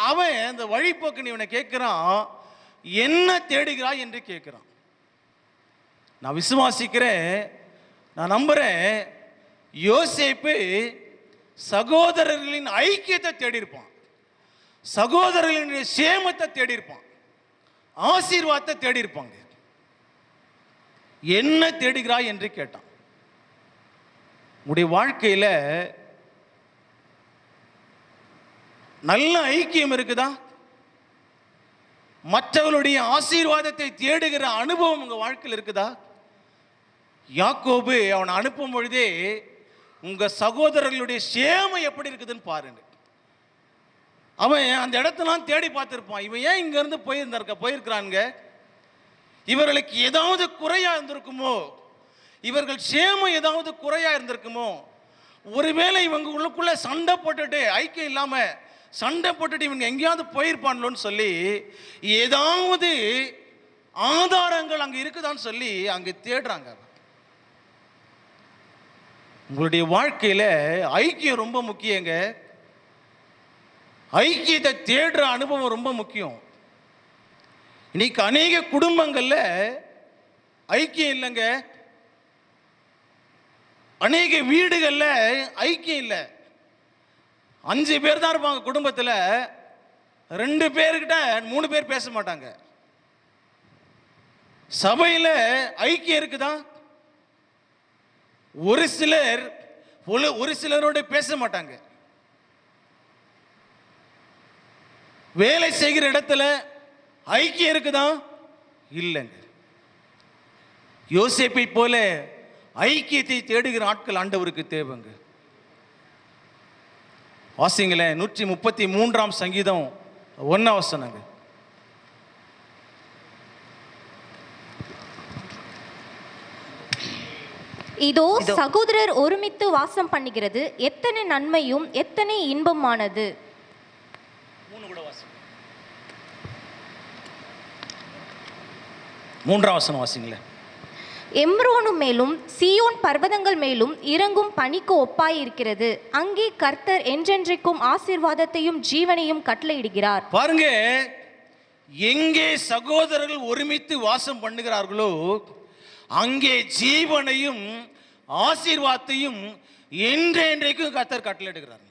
S1: அவன் அந்த வழிபோக்கன் இவனை கேட்கிறான், என்ன தேடுகிறாய் என்று கேட்கிறான். நான் விசுவாசிக்கிறேன், நான் நம்புறேன், யோசேப்பு சகோதரர்களின் ஐக்கியத்தை தேடி இருப்பான், சகோதரர்களுடைய சேமத்தை தேடி இருப்பான், ஆசீர்வாதத்தை தேடி இருப்பாங்க. என்ன தேடுகிறாய் என்று கேட்டான். உங்களுடைய வாழ்க்கையில நல்ல ஐக்கியம் இருக்குதா? மற்றவர்களுடைய ஆசீர்வாதத்தை தேடுகிற அனுபவம் உங்க வாழ்க்கையில் இருக்குதா? யாக்கோபு அவனை அனுப்பும் பொழுதே உங்க சகோதரர்களுடைய சேமம் எப்படி இருக்குதுன்னு பாருங்க. அவன் அந்த இடத்தெல்லாம் தேடி பார்த்திருப்பான். இவன் ஏன் இங்க இருந்து போயிருக்கிறாங்க? இவர்களுக்கு ஏதாவது குறையா இருந்திருக்குமோ, இவர்கள் சேமம் ஏதாவது குறையா இருந்திருக்குமோ, ஒருவேளை இவங்க உள்ளுக்குள்ள சண்டை போட்டுட்டு, ஐக்கியம் இல்லாம சண்டை போட்டுட்டு இவங்க எங்கேயாவது போயிருப்பான்லோன்னு சொல்லி ஏதாவது ஆதாரங்கள் அங்க இருக்குதான்னு சொல்லி அங்க தேடுறாங்க. உங்களுடைய வாழ்க்கையில ஐக்கியம் ரொம்ப முக்கியங்க. ஐக்கியத்தை தேடுற அனுபவம் ரொம்ப முக்கியம். இன்னைக்கு அநேக குடும்பங்கள்ல ஐக்கியம் இல்லைங்க. அநேக வீடுகளில் ஐக்கியம் இல்லை. 5 பேர் தான் இருப்பாங்க குடும்பத்தில், 2 பேர்கிட்ட 3 பேர் பேச மாட்டாங்க. சபையில் ஐக்கியம் இருக்குதா? ஒரு சிலரோட பேச மாட்டாங்க. வேலை செய்கிற இடத்துல ஐக்கியம் இருக்குதா? இல்லைங்க. யோசேப்பை போல ஐக்கியத்தை தேடுகிற ஆட்கள் ஆண்டவருக்கு தேவைங்க. வாசிங்களேன், 133ஆம் சங்கீதம் 1ஆம் வசனங்க.
S2: இதோ சகோதரர் ஒருமித்து வாசம் பண்ணுகிறது எத்தனை நன்மையும் எத்தனை இன்பமானது.
S1: 3ஆம் வசனம் வாசிங்களேன்.
S2: எம்ரோனு மேலும் சீயோன் பர்வதங்கள் மேலும் இறங்கும் பனிக்கு ஒப்பாயிருக்கிறது. அங்கே கர்த்தர் என்றென்றைக்கும் ஆசீர்வாதத்தையும் ஜீவனையும் கட்டளையிடுகிறார்.
S1: பாருங்க, எங்கே சகோதரர்கள் ஒருமித்து வாசம் பண்ணுகிறார்களோ அங்கே ஜீவனையும் ஆசீர்வாதத்தையும் என்றென்றைக்கும் கர்த்தர் கட்டளையிடுகிறார்.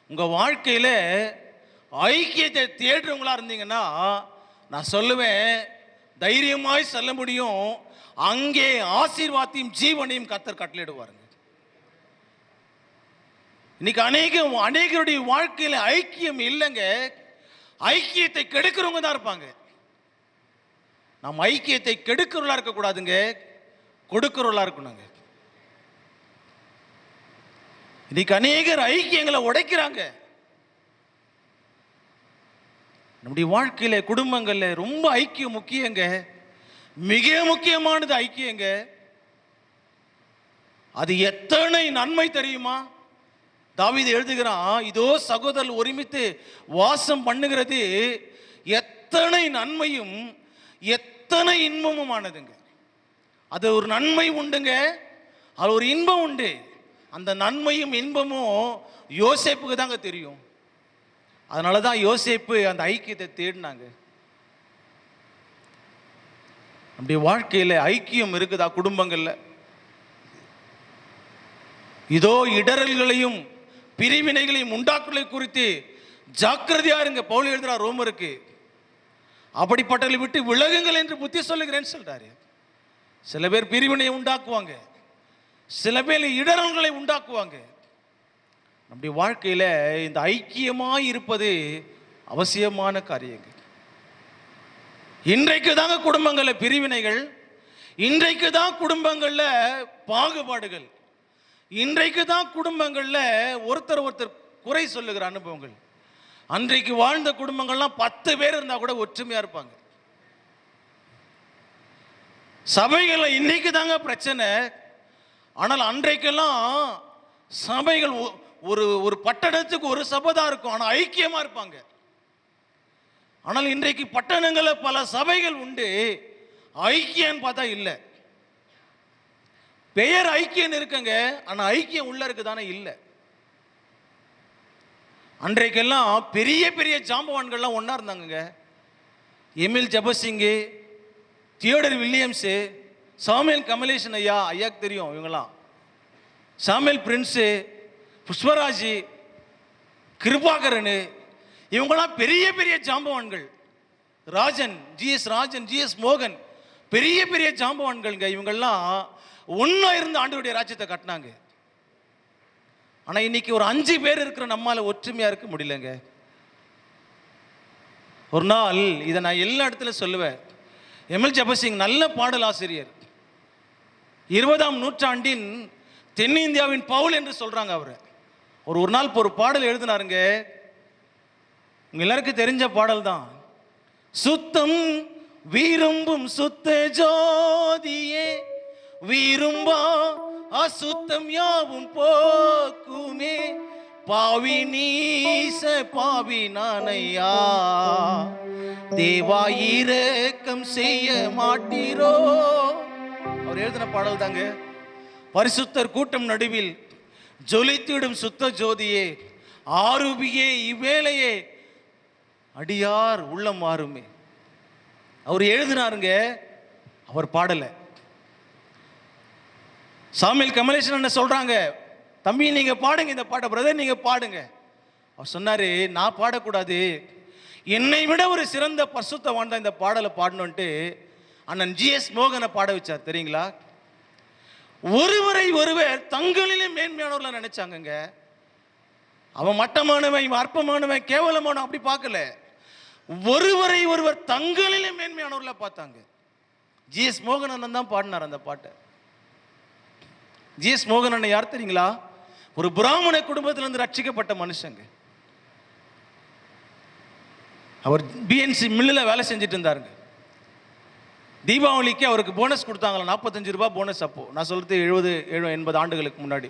S1: உங்க வாழ்க்கையில ஐக்கியத்தை தேடுறவங்களா இருந்தீங்கன்னா நான் சொல்லுவேன், தைரியமாய் சொல்ல முடியும், அங்கே ஆசீர்வாதத்தையும் ஜீவனையும் கர்த்தர் கட்டளையிடுவாருங்க. இன்னைக்கு அநேகருடைய வாழ்க்கையில ஐக்கியம் இல்லைங்க. ஐக்கியத்தை கெடுக்கிறவங்க தான் இருப்பாங்க. நம்ம ஐக்கியத்தை கெடுக்கிறவர்களா இருக்கக்கூடாதுங்க, கொடுக்கிறவர்களா இருக்கணுங்க. இன்னைக்கு அநேகர் ஐக்கியங்களை உடைக்கிறாங்க. நம்முடைய வாழ்க்கையில குடும்பங்கள்ல ரொம்ப ஐக்கியம் முக்கியங்க, மிக முக்கியமானது ஐக்கியங்க. அது எத்தனை நன்மை தெரியுமா? தாவீது எழுதுகிறான், இதோ சகோதரர் ஒருமித்து வாசம் பண்ணுகிறது எத்தனை நன்மையும் எத்தனை இன்பமுமானதுங்க. அது ஒரு நன்மை உண்டுங்க, அது ஒரு இன்பம் உண்டு. அந்த நன்மையும் இன்பமும் யோசேப்புக்கு தாங்க தெரியும். அதனால தான் யோசேப்பு அந்த ஐக்கியத்தை தேடினாங்க. நம்முடைய வாழ்க்கையில் ஐக்கியம் இருக்குதா? குடும்பங்கள்ல இதோ இடரல்களையும் பிரிவினைகளையும் உண்டாக்குதலை குறித்து ஜாக்கிரதையா இருங்க. பவுல் எழுதுறார் ரோமருக்கு, அப்படிப்பட்டவர்களை விட்டு விலகுங்கள் என்று புத்தி சொல்லுகிறேன்னு சொல்றாரு. சில பேர் பிரிவினையை உண்டாக்குவாங்க, சில பேர் இடரல்களை உண்டாக்குவாங்க. நம்முடைய வாழ்க்கையில இந்த ஐக்கியமாய் இருப்பது அவசியமான காரியங்கள். இன்றைக்கு தாங்க குடும்பங்கள்ல பிரிவினைகள், இன்றைக்கு தான் குடும்பங்கள்ல பாகுபாடுகள், இன்றைக்கு தான் குடும்பங்கள்ல ஒருத்தர் குறை சொல்லுகிற அனுபவங்கள். அன்றைக்கு வாழ்ந்த குடும்பங்கள்லாம் 10 பேர் இருந்தா கூட ஒற்றுமையா இருப்பாங்க. சபைகள்ல இன்னைக்கு தாங்க பிரச்சனை. ஆனால் அன்றைக்கெல்லாம் சபைகள் ஒரு பட்டணத்துக்கு ஒரு சபை தான் இருக்கும், ஆனால் ஐக்கியமா இருப்பாங்க. ஆனால் இன்றைக்கு பட்டணங்களில் பல சபைகள் உண்டு, ஐக்கியம் பார்த்தா இல்லை. பெயர் ஐக்கியம் இருக்குங்க, ஆனால் ஐக்கியம் உள்ள இருக்குதானே இல்லை. அன்றைக்கெல்லாம் பெரிய பெரிய ஜாம்பவான்கள்லாம் ஒன்றா இருந்தாங்க. எமில் ஜபசிங்கு, தியோடர் வில்லியம்ஸு, சாமுவேல் கமலேஷன் ஐயாக்கு தெரியும் இவங்கெல்லாம், சாமுவேல் பிரின்ஸு, புஷ்பராஜ், கிருபாகரனு, இவங்கெல்லாம் பெரிய பெரிய ஜாம்பவான்கள். ராஜன், ஜிஎஸ் மோகன், பெரிய பெரிய ஜாம்பவான்கள்ங்க. இவங்கெல்லாம் ஒன்றா இருந்து ஆண்டவருடைய ராஜ்யத்தை கட்டினாங்க. ஆனால் இன்னைக்கு ஒரு 5 பேர் இருக்கிற நம்மால ஒற்றுமையா இருக்க முடியலங்க. ஒரு நாள் இதை நான் எல்லா இடத்துல சொல்லுவேன். எம்எல் ஜபசிங் நல்ல பாடல் ஆசிரியர், 20ஆம் நூற்றாண்டின் தென்னிந்தியாவின் பவுல் என்று சொல்றாங்க அவர். ஒரு நாள் ஒரு பாடல் எழுதினாருங்க, உங்க எல்லாருக்கும் தெரிஞ்ச பாடல் தான். சுத்தம் விரும்பும் சுத்த ஜோதியே, விரும்பா அசுத்தம் யாவும் போக்குமே, பாவி நீச பாவி நானையா, தேவா இரக்கம் செய்ய மாட்டீரோ. அவர் எழுதின பாடல் தாங்க. பரிசுத்தர் கூட்டம் நடுவில் ஜொலித்திடும் சுத்த ஜோதியே, ஆருபியே இவ்வேளையே அடியார் உள்ளம் மாறுமே. அவர் எழுதினாருங்க, அவர் பாடல. சாமுவேல் கமலேஷன் என்ன சொல்றாங்க, தம்பி நீங்க பாடுங்க இந்த பாட்டை, பிரதர் நீங்க பாடுங்க. அவர் சொன்னாரு, நான் பாடக்கூடாது, என்னை விட ஒரு சிறந்த பரிசுத்தவான் தான் இந்த பாடலை பாடணுன்ட்டு அண்ணன் ஜிஎஸ் மோகனை பாட வச்சார். தெரியுங்களா? ஒருவரை ஒருவர் தங்களிலே மேன்மையானவர்கள நினைச்சாங்கங்க. அவன் மட்டமானவன், இவன் அற்பமானவன், கேவலமானவன் அப்படி பார்க்கல. ஒருவரை ஒருவர் தங்களிலே மேன்மையானவர்கள பார்த்தாங்க. ஜிஎஸ் மோகன் அண்ணன் தான் பாடினார் அந்த பாட்டை. ஜிஎஸ் மோகன் அண்ணன் யார் தெரியுங்களா? ஒரு பிராமண குடும்பத்திலிருந்து ரட்சிக்கப்பட்ட மனுஷங்க. அவர் பிஎன்சி மில்லில் வேலை செஞ்சுட்டு இருந்தாருங்க. தீபாவளிக்கு அவருக்கு போனஸ் கொடுத்தாங்களா, 45 ரூபாய் போனஸ். அப்போ நான் சொல்றது 70-80 ஆண்டுகளுக்கு முன்னாடி.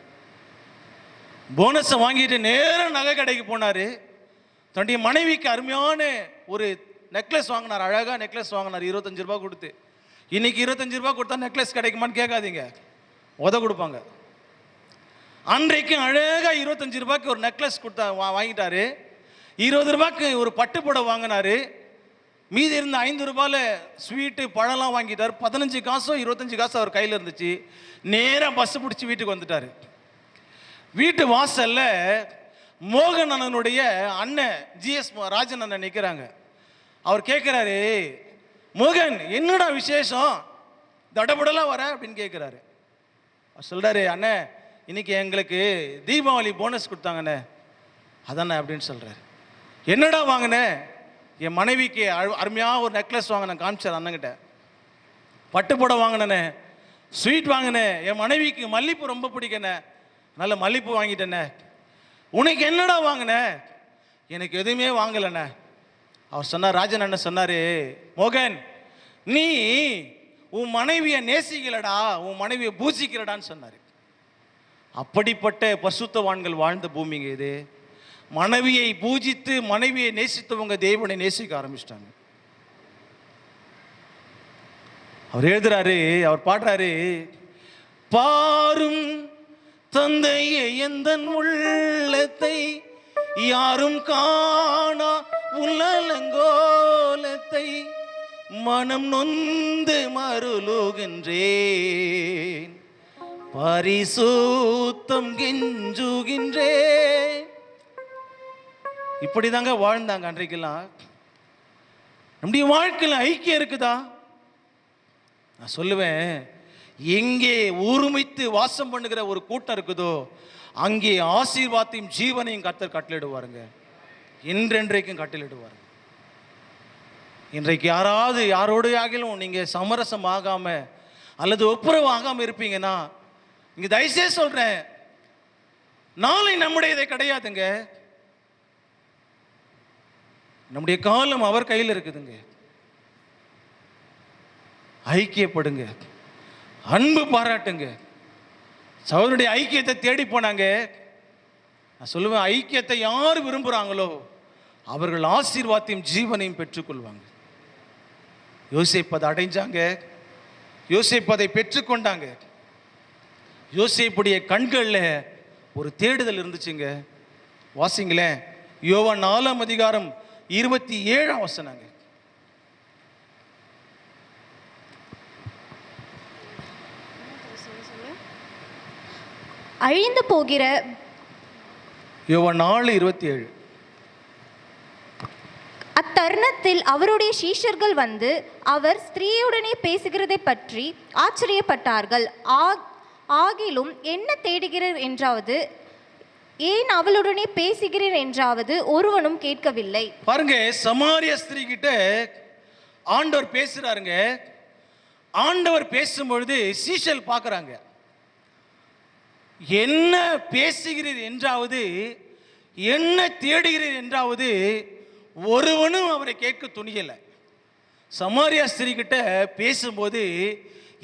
S1: போனஸை வாங்கிட்டு நேராக நகை கடைக்கு போனார். தன்னுடைய மனைவிக்கு அருமையான ஒரு நெக்லஸ் வாங்கினார், அழகாக நெக்லஸ் வாங்கினார் 25 ரூபாய் கொடுத்து. இன்னைக்கு 25 ரூபாய் கொடுத்தா நெக்லஸ் கிடைக்குமான்னு கேட்காதீங்க, உத கொடுப்பாங்க. அன்றைக்கு அழகாக 25 ரூபாய்க்கு ஒரு நெக்லஸ் கொடுத்தா வாங்கிட்டாரு. 20 ரூபாய்க்கு ஒரு பட்டு புடவை வாங்கினாரு. மீதி இருந்த 5 ரூபாயில் ஸ்வீட்டு பழம்லாம் வாங்கிட்டார். 15 காசோ 25 காசோ அவர் கையில் இருந்துச்சு. நேராக பஸ் பிடிச்சி வீட்டுக்கு வந்துட்டார். வீட்டு வாசல்ல மோகன் அண்ணனுடைய அண்ணன் ஜிஎஸ் ராஜன் அண்ணன் நிற்கிறாங்க. அவர் கேட்குறாரு, மோகன் என்னடா விசேஷம், தடபடலாம் வர அப்படின்னு கேட்குறாரு. அவர் சொல்கிறாரு, அண்ணே இன்னைக்கு எங்களுக்கு தீபாவளி போனஸ் கொடுத்தாங்கண்ணே, அதானே அப்படின்னு சொல்கிறாரு. என்னடா வாங்கினேன்? என் மனைவிக்கு அருமையாக ஒரு நெக்லஸ் வாங்கினேன், காமிச்சார் அண்ணங்கிட்ட. பட்டு புடவை வாங்கினேண்ணே, ஸ்வீட் வாங்கினேன், என் மனைவிக்கு மல்லிப்பூ ரொம்ப பிடிக்கண்ணே, நல்ல மல்லிப்பூ வாங்கிட்டேண்ணே. உனக்கு என்னடா வாங்கினேன்? எனக்கு எதுவுமே வாங்கலைண்ணே. அவர் சொன்னார், ராஜன் அண்ணன் சொன்னார், மோகன் நீ உன் மனைவியை நேசிக்கலடா, உன் மனைவியை பூஜிக்கிறடான்னு சொன்னார். அப்படிப்பட்ட பரிசுத்தவான்கள் வாழ்ந்த பூமிங்க இது. மனைவியை பூஜித்து மனைவியை நேசித்தவங்க தேவனை நேசிக்க ஆரம்பிச்சிட்டாங்க. அவர் எழுதுறாரு, அவர் பாடுறாரு, பாரும் தந்தையே எந்தன் உள்ளத்தை யாரும் காணா உள்ளலங்கோலத்தை மனம் நொந்து மருளுகின்றேன், பரிசுத்தம் கெஞ்சுகின்றேன். இப்படிதாங்க வாழ்ந்தாங்க அன்றைக்கெல்லாம். நம்முடைய வாழ்க்கையில் ஐக்கியம் இருக்குதா? நான் சொல்லுவேன், எங்கே ஒருமித்து வாசம் பண்ணுகிற ஒரு கூட்டம் இருக்குதோ அங்கே ஆசீர்வாதத்தையும் ஜீவனையும் கர்த்தர் கட்டளிடுவாருங்க, என்றென்றைக்கும் கட்டளிடுவாருங்க. இன்றைக்கு யாரோடு ஆகிலும் நீங்க சமரசம் ஆகாம அல்லது ஒப்புரவு ஆகாம இருப்பீங்கன்னா, இங்க தயவுசெய்து சொல்றேன், நாளை நம்முடையதே கிடையாதுங்க. நம்முடைய காலம் அவர் கையில் இருக்குதுங்க. ஐக்கியப்படுங்க, அன்பு பாராட்டுங்க. சகோதரனுடைய ஐக்கியத்தை தேடி போனாங்க. நான் சொல்லுவேன், ஐக்கியத்தை யார் விரும்புகிறாங்களோ அவர்கள் ஆசீர்வாதத்தையும் ஜீவனையும் பெற்றுக்கொள்வாங்க. யோசேப்பு அதை அடைஞ்சாங்க, யோசேப்பு அதை பெற்றுக்கொண்டாங்க. யோசேப்புடைய கண்களில் ஒரு தேடுதல் இருந்துச்சுங்க. வாசிங்களேன், யோவான் 4:27
S2: அழிந்து போகிற
S1: யோவான் 4:27.
S2: அத்தருணத்தில் அவருடைய சீஷர்கள் வந்து அவர் ஸ்திரீயுடனே பேசுகிறதை பற்றி ஆச்சரியப்பட்டார்கள். ஆகிலும் என்ன தேடுகிறீர் என்றாவது, ஏன் அவளுடனே பேசுகிறீர் என்றாவது ஒருவனும் கேட்கவில்லை.
S1: பாருங்க, சமாரிய ஸ்திரீ கிட்ட ஆண்டவர் பேசுறாருங்க. ஆண்டவர் பேசும்பொழுது சீஷல் பார்க்கறாங்க. என்ன பேசுகிறீர் என்றாவது, என்ன தேடுகிறீர் என்றாவது ஒருவனும் அவரை கேட்க துணியல. சமாரியா ஸ்திரீ கிட்ட பேசும்போது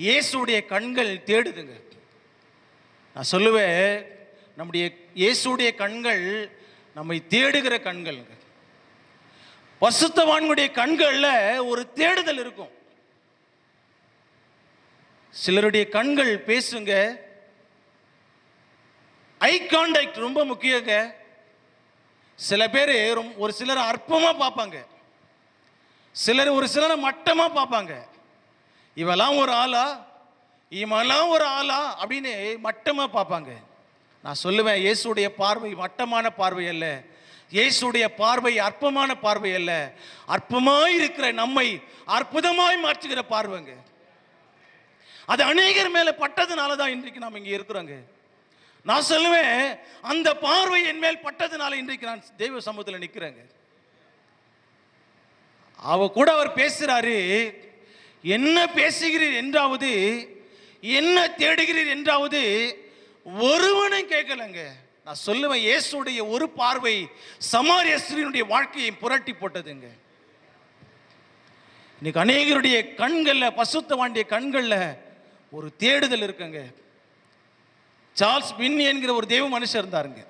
S1: இயேசுடைய கண்கள் தேடுதுங்க. நான் சொல்லுவேன், நம்முடைய இயேசுடைய கண்கள் நம்மை தேடுகிற கண்கள். பரிசுத்தவான்களுடைய கண்கள்ல ஒரு தேடுதல் இருக்கும். சிலருடைய கண்கள் பேசுங்க. ஐ கான்டாக்ட் ரொம்ப முக்கியங்க. சில பேர் ஒரு சிலரை அற்பமா பார்ப்பாங்க, ஒரு சிலரை மட்டமா பார்ப்பாங்க. இவெல்லாம் ஒரு ஆளா, இவெல்லாம் ஒரு ஆளா அப்படின்னு மட்டமா பார்ப்பாங்க. நான் சொல்லுவேன், இயேசுடைய பார்வை மட்டமான பார்வை அல்ல. இயேசுடைய பார்வை அற்பமான பார்வை அல்ல. அற்பமாய் இருக்கிற நம்மை அற்புதமாய் மாற்றுகிற பார்வைங்க. அது அநேகர் மேல பட்டதுனால தான் இன்றைக்கு நாம் இங்கே இருக்கிறோங்க. நான் சொல்லுவேன், அந்த பார்வை என் மேல் பட்டதுனால இன்றைக்கு நான் தெய்வ சமூகத்தில் நிற்கிறேங்க. அவர் பேசுறாரு, என்ன பேசுகிறீர் என்றாவது, என்ன தேடுகிறீர் என்றாவது ஒருவனும் கேட்கலங்க. நான் சொல்லுவேன், இயேசுடைய ஒரு பார்வை சமாரிய ஸ்திரீனுடைய வாழ்க்கையை புரட்டி போட்டதுங்க. இன்னைக்கு அநேகருடைய கண்கள்ல, பசுத்தவாண்டிய கண்கள்ல ஒரு தேடுதல் இருக்குங்க. சார்ல்ஸ் பின்னி என்கிற ஒரு தெய்வ மனுஷர் இருந்தாருங்க.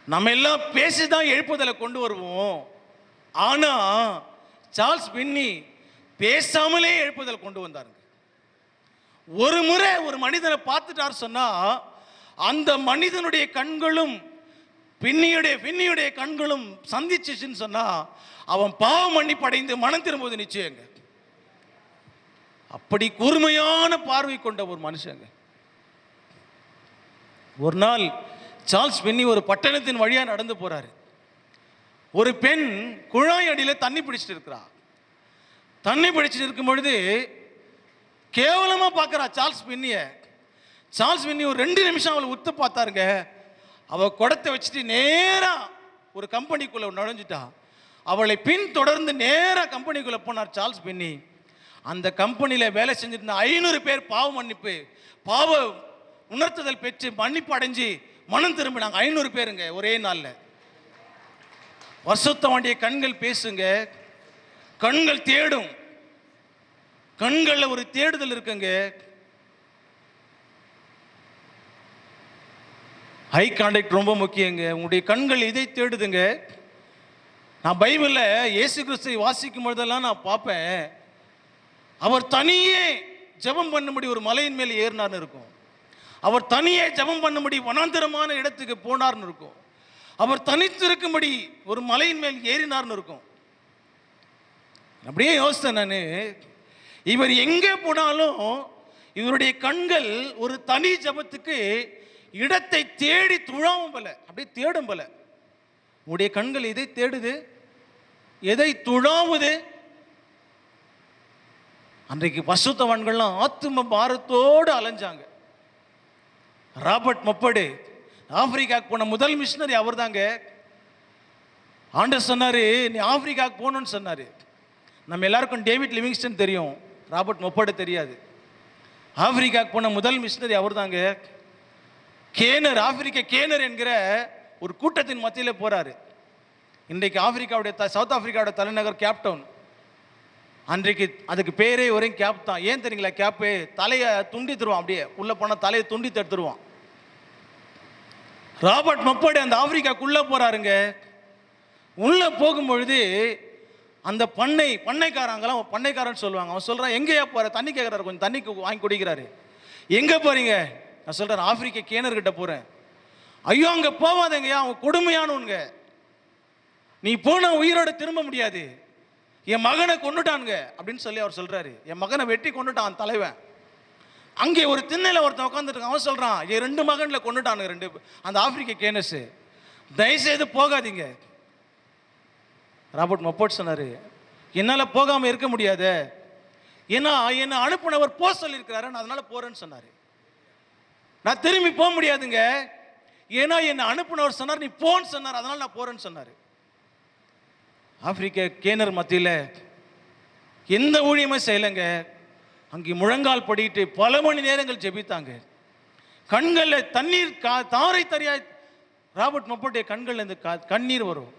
S1: நம்ம எல்லாம் பேசிதான் எழுப்புதலை கொண்டு வருவோம். ஆனா சார்ல்ஸ் பின்னி பேசாமலே எழுப்புதல் கொண்டு வந்தாருங்க. ஒரு முறை ஒரு மனிதனை பார்த்துட்டார் சொன்னா, அந்த மனிதனுடைய கண்களும் பின்னியுடைய கண்களும் சந்திச்சுன்னு சொன்னா, அவன் பாவ மன்னிப்பு அடைந்து மனம் திரும்புவது நிச்சயங்க. அப்படி கூர்மையான பார்வை கொண்ட ஒரு மனுஷங்க. ஒரு நாள் சார்ல்ஸ் பின்னி ஒரு பட்டணத்தின் வழியா நடந்து போறாரு. ஒரு பெண் குழாய் அடியில தண்ணி பிடிச்சிட்டு இருக்கிறா. தண்ணி பிடிச்சிட்டு இருக்கும் பொழுது கேவலமா பார்க்கறா சார்ல்ஸ் பின்னிய. சார்ல்ஸ் பின்னி ஒரு 2 நிமிஷம் அவளை உத்து பார்த்தாருங்க. அவ குடத்தை வச்சுட்டு நேரா ஒரு கம்பெனிக்குள்ள நுழைஞ்சிட்டா. அவளை பின் தொடர்ந்து நேரா கம்பெனிக்குள்ள போனார் சார்ல்ஸ் பின்னி. அந்த கம்பெனியில வேலை செஞ்சிட்டு இருந்த 500 பேர் பாவ உணர்த்துதல் பெற்று மன்னிப்பு அடைஞ்சு மனம் திரும்பினாங்க. 500 பேருங்க ஒரே நாள்ல. பரிசுத்தவாண்டிய கண்கள் பேசுங்க, கண்கள் தேடும், கண்கள்ல ஒரு தேடுதல் இருக்குங்க. ஐ கான்டாக்ட் ரொம்ப முக்கியங்க. உங்களுடைய கண்கள் இதை தேடுதுங்க. நான் பைபிள்ல இயேசு கிறிஸ்துவை வாசிக்கும் பொழுதெல்லாம் நான் பார்ப்பேன், அவர் தனியே ஜெபம் பண்ணும்படி ஒரு மலையின் மேல் ஏறினார்னு இருக்கும். அவர் தனியே ஜெபம் பண்ணும்படி வனாந்தரமான இடத்துக்கு போனார்னு இருக்கும். அவர் தனித்து இருக்கும்படி ஒரு மலையின் மேல் ஏறினார்னு இருக்கும். அப்படியே யோசித்தேன் நான், இவர் எங்கே போனாலும் இவருடைய கண்கள் ஒரு தனி ஜெபத்துக்கு இடத்தை தேடி துழாவும் போல, அப்படியே தேடும் போல. உடைய கண்கள் எதை தேடுது, எதை துழாவுது? அன்றைக்கு பசுத்தவான்கள்லாம் ஆத்தும பாரத்தோடு அலைஞ்சாங்க. ராபர்ட் மொப்படு ஆப்பிரிக்காவுக்கு போன முதல் மிஷினரி அவர் தாங்க. ஆண்டவர் சொன்னாரு, நீ ஆப்பிரிக்காவுக்கு போகணும்னு சொன்னாரு. நம்ம எல்லாருக்கும் டேவிட் லிவிங்ஸ்டன் தெரியும், ராபர்ட் மொப்படு தெரியாது. ஆப்பிரிக்காவுக்கு போன முதல் மிஷினரி அவர் தாங்க. ஆப்பிரிக்க கேனர் என்கிற ஒரு கூட்டத்தின் மத்தியில் போறாரு. இன்றைக்கு சவுத் ஆப்பிரிக்காவுடைய தலைநகர் கேப்டவுன். அன்றைக்கு அதுக்கு பேரே ஒரே கேப் தான். ஏன் தெரியுங்களா? கேப்பு தலையை துண்டி தருவான், அப்படியே உள்ள போனால் தலையை துண்டி தடுத்துருவான். ராபர்ட் மொப்படு அந்த ஆப்பிரிக்காக்குள்ள போறாருங்க. உள்ள போகும்பொழுது அந்த பண்ணைக்காரன்னு சொல்லுவாங்க. அவன் சொல்றான், எங்கேயா போற? தண்ணி கேட்கறாரு, கொஞ்சம் தண்ணி வாங்கி குடிக்கிறாரு. எங்க போறீங்க? நான் சொல்றேன், ஆப்பிரிக்க கேனர்கிட்ட போறேன். ஐயோ அங்க போவாதங்கய்யா, அவங்க கொடுமையானவங்க, நீ போன உயிரோட திரும்ப முடியாது, என் மகனை கொண்டுட்டானுங்க அப்படின்னு சொல்லி அவர் சொல்றாரு. என் மகனை வெட்டி கொண்டுட்டான் தலைவன். அங்கே ஒரு திண்ணையில ஒருத்தன் உட்காந்துட்டு அவன் சொல்றான், என் 2 மகன்ல கொண்டுட்டானுங்க 2 அந்த ஆப்பிரிக்க கேனஸ், தயவுசெய்து போகாதீங்க. ராபர்ட் மொப்பட் சொன்னாரு, என்னால போகாம இருக்க முடியாது, ஏன்னா என்னை அனுப்புனவர் போக சொல்லியிருக்கிறாரு, நான் அதனால போறேன்னு சொன்னாரு. நான் திரும்பி போக முடியாதுங்க, ஏன்னா என்னை அனுப்புனவர் சொன்னார், நீ போன்னு சொன்னார், அதனால நான் போறேன்னு சொன்னாரு. ஆப்பிரிக்க கேனர் மத்தியில் எந்த ஊழியமே செய்யலைங்க. அங்கே முழங்கால் படிட்டு பல மணி நேரங்கள் ஜெபித்தாங்க. கண்களில் தண்ணீர் தாரை தரியாய் ராபர்ட் மொப்பட்டுடைய கண்களில் இந்த கண்ணீர் வரும்.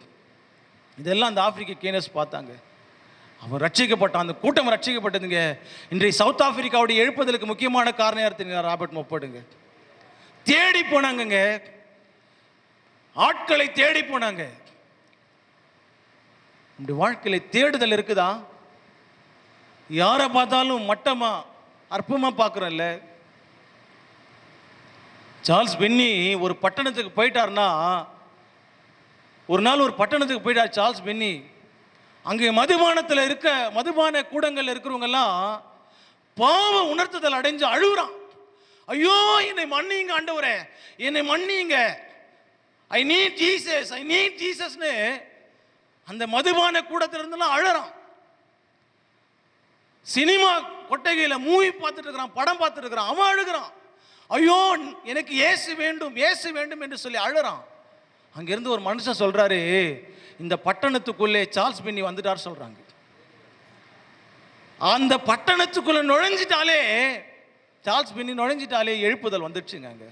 S1: இதெல்லாம் அந்த ஆப்பிரிக்க கேனர்ஸ் பார்த்தாங்க. அவன் ரட்சிக்கப்பட்டான், அந்த கூட்டம் ரட்சிக்கப்பட்டதுங்க. இன்றைய சவுத் ஆப்பிரிக்காவுடைய எழுப்புதலுக்கு முக்கியமான காரணம் யார்? ராபர்ட் மொப்பட்டுங்க. தேடி போனாங்க, ஆட்களை தேடி போனாங்க. நம்முடைய வாழ்க்கையில தேடுதல் இருக்குதா? யாரை பார்த்தாலும் மட்டமா அற்பமா பார்க்குறோம்ல. சார்ல்ஸ் பின்னி ஒரு பட்டணத்துக்கு போயிட்டார்னா, ஒரு நாள் ஒரு பட்டணத்துக்கு போயிட்டார் சார்ல்ஸ் பின்னி. அங்கே மதுபான கூடங்கள் இருக்கிறவங்கெல்லாம் பாவ உணர்த்துதல் அடைஞ்சு அழுகுறான். ஐயோ என்னை மன்னிங்க ஆண்டவரே, என்னை மன்னிங்க, I need Jesus, I need ஜீசஸ்னு அந்த மதுபான கூடத்திலிருந்தெல்லாம் அழறான். சினிமா கொட்டகையில மூவி பார்த்துட்டு இருக்கிறான், படம் பார்த்துட்டு இருக்கிறான், அவன் அழுகிறான். ஐயோ எனக்கு இயேசு வேண்டும், இயேசு வேண்டும் என்று சொல்லி அழறான். அங்கிருந்து ஒரு மனுஷன் சொல்றாரு, இந்த பட்டணத்துக்குள்ளே சார்ல்ஸ் பின்னி வந்துட்டார் சொல்றாங்க. அந்த பட்டணத்துக்குள்ள நுழைஞ்சிட்டாலே, சார்ல்ஸ் பின்னி நுழைஞ்சிட்டாலே எழுப்புதல் வந்துடுச்சுங்க. அங்க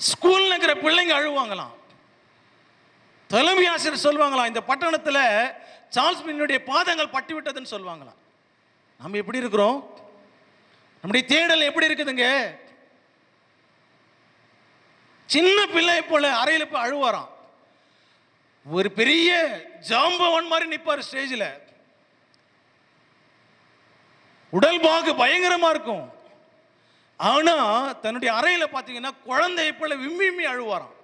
S1: ஸ்கூல்ல இருக்கிற பிள்ளைங்க அழுவாங்களாம். தலைமை ஆசிரியர் சொல்லுவாங்களாம், இந்த பட்டணத்துல சார்ல்ஸ் பின்னுடைய பாதங்கள் பட்டு விட்டதுன்னு சொல்லுவாங்களாம். நம்ம எப்படி இருக்கிறோம்? நம்முடைய தேடல் எப்படி இருக்குதுங்க? சின்ன பிள்ளை போல அறையில போய் அழுவாராம். ஒரு பெரிய ஜாம்பவன் மாதிரி நிற்பார் ஸ்டேஜில். உடல் பாகு பயங்கரமா இருக்கும். ஆனா தன்னுடைய அறையில பார்த்தீங்கன்னா குழந்தையை போல விம்மி அழுவாராம்.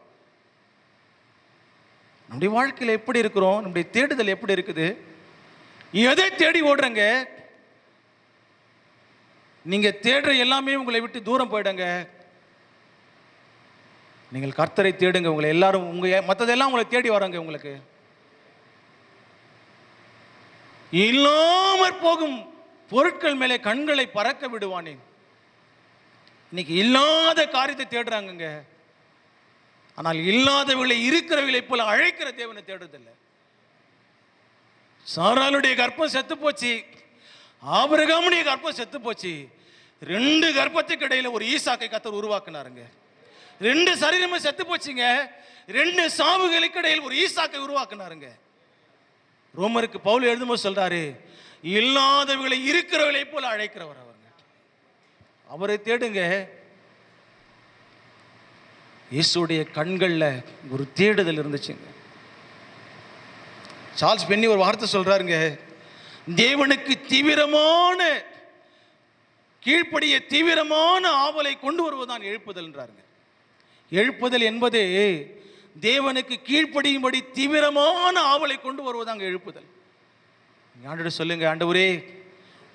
S1: நம்முடைய வாழ்க்கையில் எப்படி இருக்கிறோம்? நம்முடைய தேடுதல் எப்படி இருக்குது? எதை தேடி ஓடுறங்க? நீங்க தேடுற எல்லாமே உங்களை விட்டு தூரம் போயிடுங்க. நீங்கள் கர்த்தரை தேடுங்க. உங்களை எல்லாரும் மற்றதெல்லாம் உங்களை தேடி வராங்க. உங்களுக்கு இல்லாமற் போகும் பொருட்கள் மேலே கண்களை பறக்க விடுவானே. இன்னைக்கு இல்லாத காரியத்தை தேடுறாங்க. ஆனால் இல்லாதவர்களை இருக்கிறவர்களை போல அழைக்கிற தேவனை தேடுறதில்லை. சாராளுடைய கர்ப்பம் செத்து போச்சு, ஆபிரகாமுடைய கர்ப்பம் செத்து போச்சு. 2 கர்ப்பத்துக்கு இடையில ஒரு ஈசாக்கை கர்த்தர் உருவாக்குனாருங்க. 2 சரீரமும் செத்து போச்சுங்க. 2 சாவுகளுக்கு இடையில் ஒரு ஈசாக்கை உருவாக்குனாருங்க. ரோமருக்கு பவுல் எழுதும்போது சொல்றாரு, இல்லாதவர்களை இருக்கிறவர்களை போல அழைக்கிறவர் அவருங்க. அவரை தேடுங்க. இயேசுடைய கண்கள்ல ஒரு தேடுதல் இருந்துச்சுங்க. சார்ல்ஸ் பென்னி ஒரு வார்த்தை சொல்றாருங்க, தேவனுக்கு தீவிரமான கீழ்ப்படிய தீவிரமான ஆவலை கொண்டு வருவதுதான் எழுப்புதல் என்றாருங்க. எழுப்புதல் என்பது தேவனுக்கு கீழ்ப்படியும்படி தீவிரமான ஆவலை கொண்டு வருவதாங்க எழுப்புதல். ஆண்டவரே சொல்லுங்க, ஆண்டவரே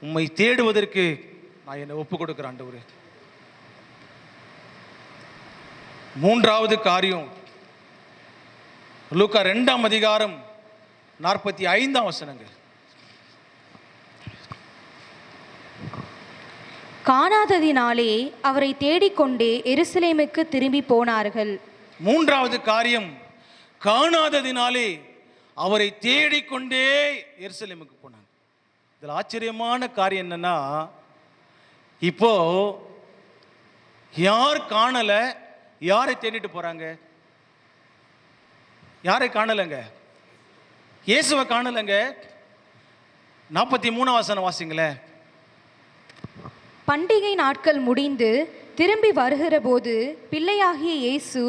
S1: உம்மை தேடுவதற்கு நான் என்னை ஒப்பு கொடுக்கிறேன் ஆண்டவரே. 3வது காரியம், லூக்கா 2ஆம் அதிகாரம் 45ஆம் வசனங்க.
S3: காணாததினாலே அவரை தேடிக்கொண்டே எருசலேமுக்கு திரும்பி போனார்கள். 3வது
S1: காரியம், காணாததினாலே அவரை தேடிக்கொண்டே எருசலேமுக்கு போனாங்க. இதில் ஆச்சரியமான காரியம் என்னன்னா, இப்போ யார் காணல, யாரை தேடிட்டு போறாங்க? யாரை காணலங்க? இயேசுவை காணலங்க. 43ஆம் வசனம் வாசிங்களேன்.
S3: பண்டிகை நாட்கள் முடிந்து திரும்பி வருகிற போது பிள்ளையாகிய இயேசு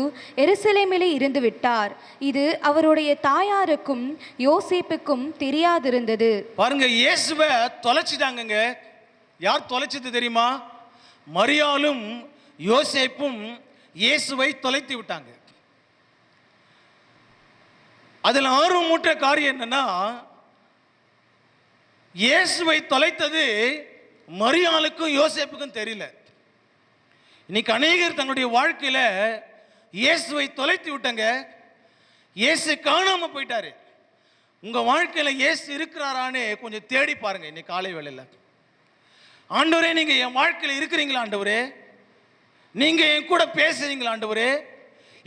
S3: எருசலேமிலே இருந்து விட்டார். இது அவருடைய தாயாருக்கும் யோசேப்புக்கும் தெரியாதிருந்தது.
S1: பாருங்க, இயேசுவை தொலைச்சிட்டாங்க. யார் தொலைச்சது தெரியுமா? மரியாளும் யோசேப்பும் இயேசுவை தொலைத்து விட்டாங்க. அதில் ஆர்வமூட்ட காரியம் என்னன்னா, இயேசுவை தொலைத்தது மரியாளுக்கும் யோசேப்புக்கும் தெரியல. இன்னைக்கு அநேகர் தங்களுடைய வாழ்க்கையில இயேசுவை தொலைத்து விட்டாங்க. இயேசு காணாம போயிட்டாரு. உங்க வாழ்க்கையில இயேசு இருக்கிறாரான்னு கொஞ்சம் தேடி பாருங்க. இன்னைக்கு காலை வேளையில, ஆண்டவரே நீங்க என் வாழ்க்கையில் இருக்கிறீங்களா? ஆண்டவரே நீங்க என் கூட பேசுறீங்களா? ஆண்டவரே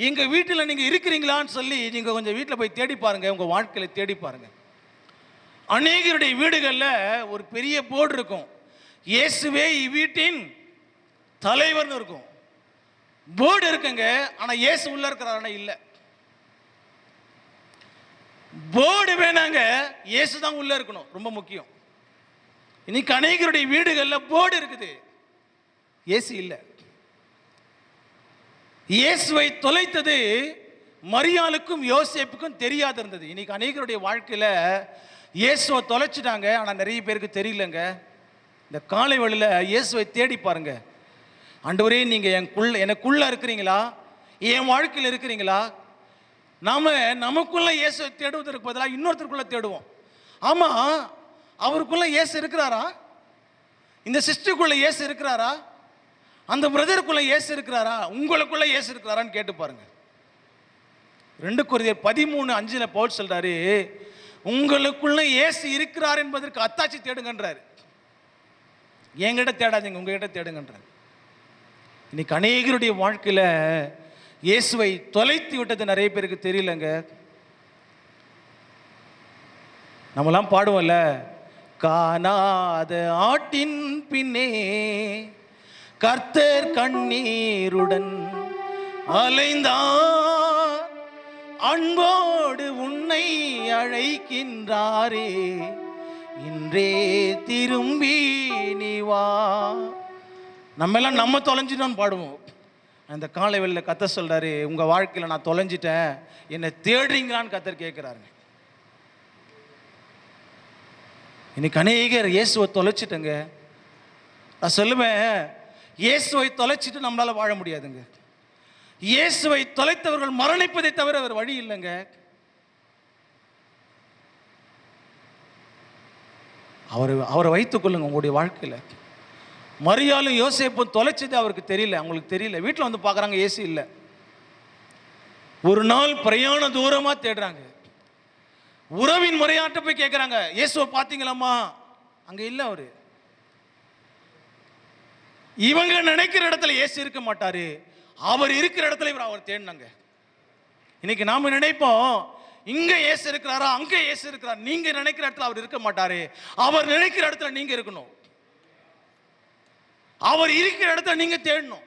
S1: எங்க வீட்டில் நீங்க இருக்கிறீங்களான்னு சொல்லி நீங்க கொஞ்சம் வீட்டில் போய் தேடி பாருங்க. உங்க வாழ்க்கையில தேடி பாருங்க. அநேகருடைய வீடுகளில் ஒரு பெரிய போர்டு இருக்கும், இயேசுவே இவ்வீட்டின் தலைவர்னு இருக்கும். போர்டு இருக்குங்க, ஆனா இயேசு உள்ள இருக்கிறாருன்னா இல்ல. போர்டு வேணாங்க, இயேசு தான் உள்ள இருக்கணும், ரொம்ப முக்கியம். இன்னைக்கு அநேகருடைய வீடுகளில் போர்டு இருக்குது, இயேசு இல்லை. இயேசுவை தொலைத்தது மரியாளுக்கும் யோசேப்புக்கும் தெரியாது இருந்தது. இன்னைக்கு அநேகருடைய வாழ்க்கையில இயேசுவை தொலைச்சிட்டாங்க, ஆனா நிறைய பேருக்கு தெரியலங்க. இந்த காலை வேளையில இயேசுவை தேடி பாருங்க. ஆண்டவரே நீங்க எனக்குள்ள இருக்கிறீங்களா? என் வாழ்க்கையில் இருக்கிறீங்களா? நமக்குள்ள இயேசுவை தேடுவதற்கு பதிலாக இன்னொருத்தருக்குள்ள தேடுவோம். ஆமா, அவருக்குள்ள இயேசு இருக்கிறாரா? இந்த சிஸ்டருக்குள்ள இயேசு இருக்கிறாரா? அந்த பிரதருக்குள்ள இயேசு இருக்கிறாரா? உங்களுக்குள்ள இயேசு இருக்கிறாரான்னு கேட்டு பாருங்க. 2 கொரிந்தியர் 13:5 பவுல் சொல்றாரு, உங்களுக்குள்ள இயேசு இருக்கிறார் என்பதற்கு அத்தாட்சி தேடுங்கன்றாரு. என்கிட்ட தேடாதீங்க, உங்ககிட்ட தேடுங்கன்றாரு. இன்னைக்கு அநேகருடைய வாழ்க்கையில இயேசுவை தொலைத்து விட்டது நிறைய பேருக்கு தெரியலங்க. நம்மலாம் பாடுவோம்ல, காணாத ஆட்டின் பின்னே கர்த்தர் கண்ணீருடன் அலைந்தார், அன்போடு உன்னை அழைக்கின்றாரே, இன்றே திரும்பி நீ வா. நம்ம எல்லாம் நம்ம தொலைஞ்சிட்டோன்னு பாடுவோம். அந்த காலை வேளையில கர்த்தர் சொல்றாரு, உங்க வாழ்க்கையில நான் தொலைஞ்சிட்டேன், என்னை தேடுறீங்களான்னு கர்த்தர் கேட்கிறாருங்க. இன்னைக்கு அநேகர் இயேசுவை தொலைச்சிட்டங்க. நான் சொல்லுவேன், இயேசுவை தொலைச்சிட்டு நம்மளால வாழ முடியாதுங்க. இயேசுவை தொலைத்தவர்கள் மரணிப்பதை தவிர வேறு வழி இல்லைங்க. அவரை வைத்துக் கொள்ளுங்க உங்களுடைய வாழ்க்கையில. மரியாளும் யோசேப்பும் தொலைச்சது அவருக்கு தெரியல, அவங்களுக்கு தெரியல. வீட்டில் வந்து பார்க்குறாங்க, இயேசு இல்லை. ஒரு நாள் பிரயாண தூரமா தேடுறாங்க. உறவின் முறையாட்ட போய் கேட்குறாங்க, இயேசுவை பார்த்தீங்களாம்மா? அங்கே இல்லை அவரு. இவங்க நினைக்கிற இடத்துல இயேசு இருக்க மாட்டாரு, அவர் இருக்கிற இடத்துல இவர் அவர் தேடினாங்க. இன்னைக்கு நாம நினைப்போம், இங்க இயேசு இருக்கிறாரா, அங்க இயேசு இருக்கிறார். நீங்க நினைக்கிற இடத்துல அவர் இருக்க மாட்டாரு, அவர் நினைக்கிற இடத்துல நீங்க இருக்கணும். அவர் இருக்கிற இடத்துல நீங்க தேடணும்.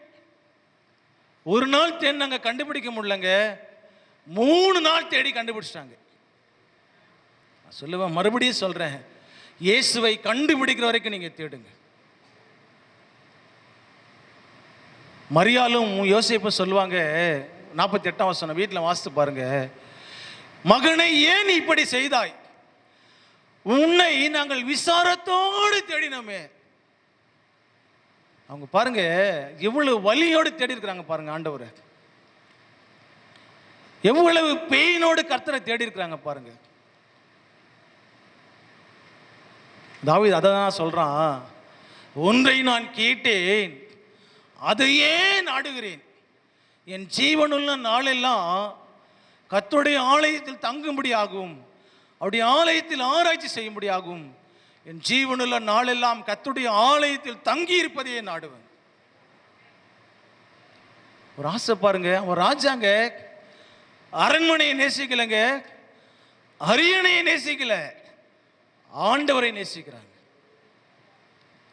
S1: ஒரு நாள் தேடினாங்க, கண்டுபிடிக்க முடியலங்க. 3 நாள் தேடி கண்டுபிடிச்சிட்டாங்க. சொல்லுவேன், மறுபடியும் சொல்றேன், இயேசுவை கண்டுபிடிக்கிற வரைக்கும் நீங்க தேடுங்க. மரியாளும் யோசேப்பும் சொல்லுவாங்க, 48ஆம் வசனம் வீட்டில் வாசித்து பாருங்க. மகனை ஏன் இப்படி செய்தாய்? உன்னை நாங்கள் விசாரத்தோடு தேடினோமே. அவங்க பாருங்க எவ்வளவு வலியோடு தேடி இருக்கிறாங்க பாருங்க ஆண்டவரை. எவ்வளவு பெயினோடு கர்த்தரை தேடி இருக்கிறாங்க பாருங்க. தாவீது அதை தான் சொல்றான், ஒன்றை நான் கேட்டேன், அதையே நாடுகிறேன், என் ஜீவனுள்ள நாளெல்லாம் கர்த்தருடைய ஆலயத்தில் தங்கும்படியாகும், அவருடைய ஆலயத்தில் ஆராய்ச்சி செய்யும்படியாகும். என் ஜீவனுள்ள நாளெல்லாம் கர்த்தருடைய ஆலயத்தில் தங்கி இருப்பதையே நாடுவேன். ஒரு ஆசை பாருங்க. அவன் ராஜாங்க, அரண்மனையை நேசிக்கலைங்க, அரியணையை நேசிக்கல, ஆண்டவரை நேசிக்கிறாங்க.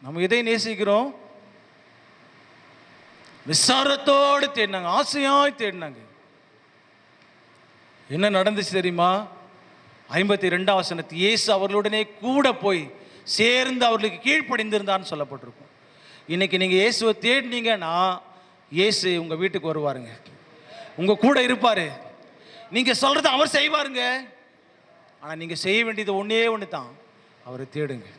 S1: நம்ம இதை நேசிக்கிறோம். விசாரத்தோடு தேடினாங்க, ஆசையாய் தேடினாங்க. என்ன நடந்துச்சு தெரியுமா? 52ஆம் வசனத்தில் இயேசு அவர்களுடனே கூட போய் சேர்ந்து அவர்களுக்கு கீழ்ப்படிந்திருந்தான்னு சொல்லப்பட்டிருக்கும். இன்னைக்கு நீங்க இயேசுவை தேடினீங்கன்னா இயேசு உங்க வீட்டுக்கு வருவாருங்க, உங்க கூட இருப்பாரு. நீங்க சொல்றதை அவர் செய்வாருங்க. ஆனா நீங்க செய்ய வேண்டியது ஒண்ணே ஒன்று தான், அவரை தேடுங்க.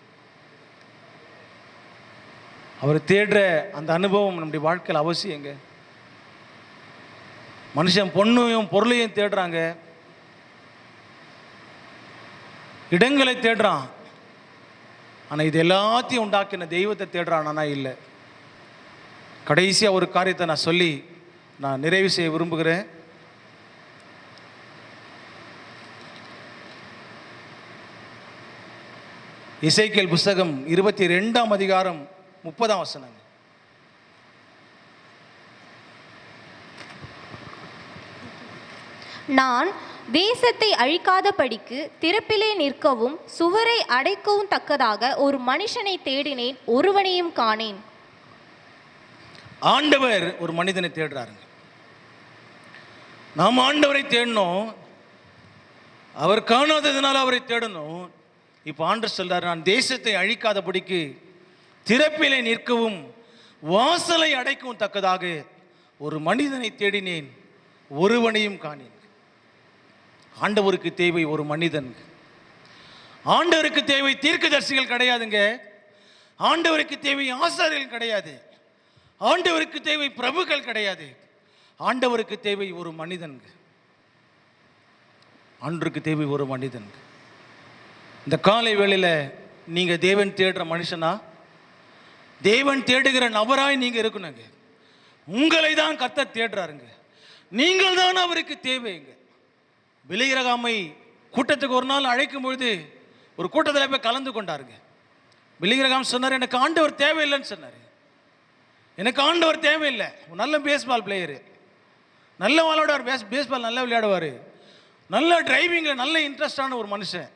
S1: அவரை தேடுற அந்த அனுபவம் நம்முடைய வாழ்க்கையில் அவசியங்க. மனுஷன் பொண்ணையும் பொருளையும் தேடுறாங்க, இடங்களை தேடுறான். ஆனா இது எல்லாத்தையும் உண்டாக்கின தெய்வத்தை தேடுறானா இல்லை. கடைசியா ஒரு காரியத்தை நான் சொல்லி நான் நிறைவு செய்ய விரும்புகிறேன். எசேக்கியேல் புஸ்தகம் 22ஆம் அதிகாரம் 30ஆம் வசனம்.
S2: நான் தேசத்தை அழிக்காதபடிக்கு திறப்பிலே நிற்கவும் சுவரை அடைக்கவும் தக்கதாக ஒரு மனுஷனை தேடினேன், ஒருவனையும் காணேன்.
S1: ஆண்டவர் ஒரு மனிதனை தேடுறாருங்க. நாம் ஆண்டவரை தேடணும், அவர் காணாததுனால அவரை தேடணும். இப்போ ஆண்டவர் சொல்றாரு, நான் தேசத்தை அழிக்காதபடிக்கு திறப்பிலே நிற்கவும் வாசலை அடைக்கவும் தக்கதாக ஒரு மனிதனை தேடினேன், ஒருவனையும் காணேன். ஆண்டவருக்கு தேவை ஒரு மனிதன். ஆண்டவருக்கு தேவை தீர்க்கதரிசிகள் கிடையாதுங்க. ஆண்டவருக்கு தேவை ஆசாரியர்கள் கிடையாது. ஆண்டவருக்கு தேவை பிரபுக்கள் கிடையாது. ஆண்டவருக்கு தேவை ஒரு மனிதன். ஆண்டவருக்கு தேவை ஒரு மனிதன். இந்த காலை வேளையில நீங்க தேவன் தேடுற மனுஷனா? தேவன் தேடுகிற நபராய் நீங்கள் இருக்கணுங்க. உங்களை தான் கர்த்தர் தேடுறாருங்க. நீங்கள் தான் அவருக்கு தேவைங்க. பிலிகிரகாமை கூட்டத்துக்கு ஒரு நாள் அழைக்கும் பொழுது ஒரு கூட்டத்தில் போய் கலந்து கொண்டாருங்க. பிலிகிரகாம் சொன்னார், எனக்கு ஆண்டவர் தேவையில்லைன்னு சொன்னார். எனக்கு ஆண்டவர் தேவையில்லை. நல்ல பேஸ்பால் பிளேயரு, நல்ல விளையாடுவார், பேஸ்பால் நல்லா விளையாடுவார், நல்ல டிரைவிங்கில் நல்ல இன்ட்ரெஸ்டான ஒரு மனுஷன்.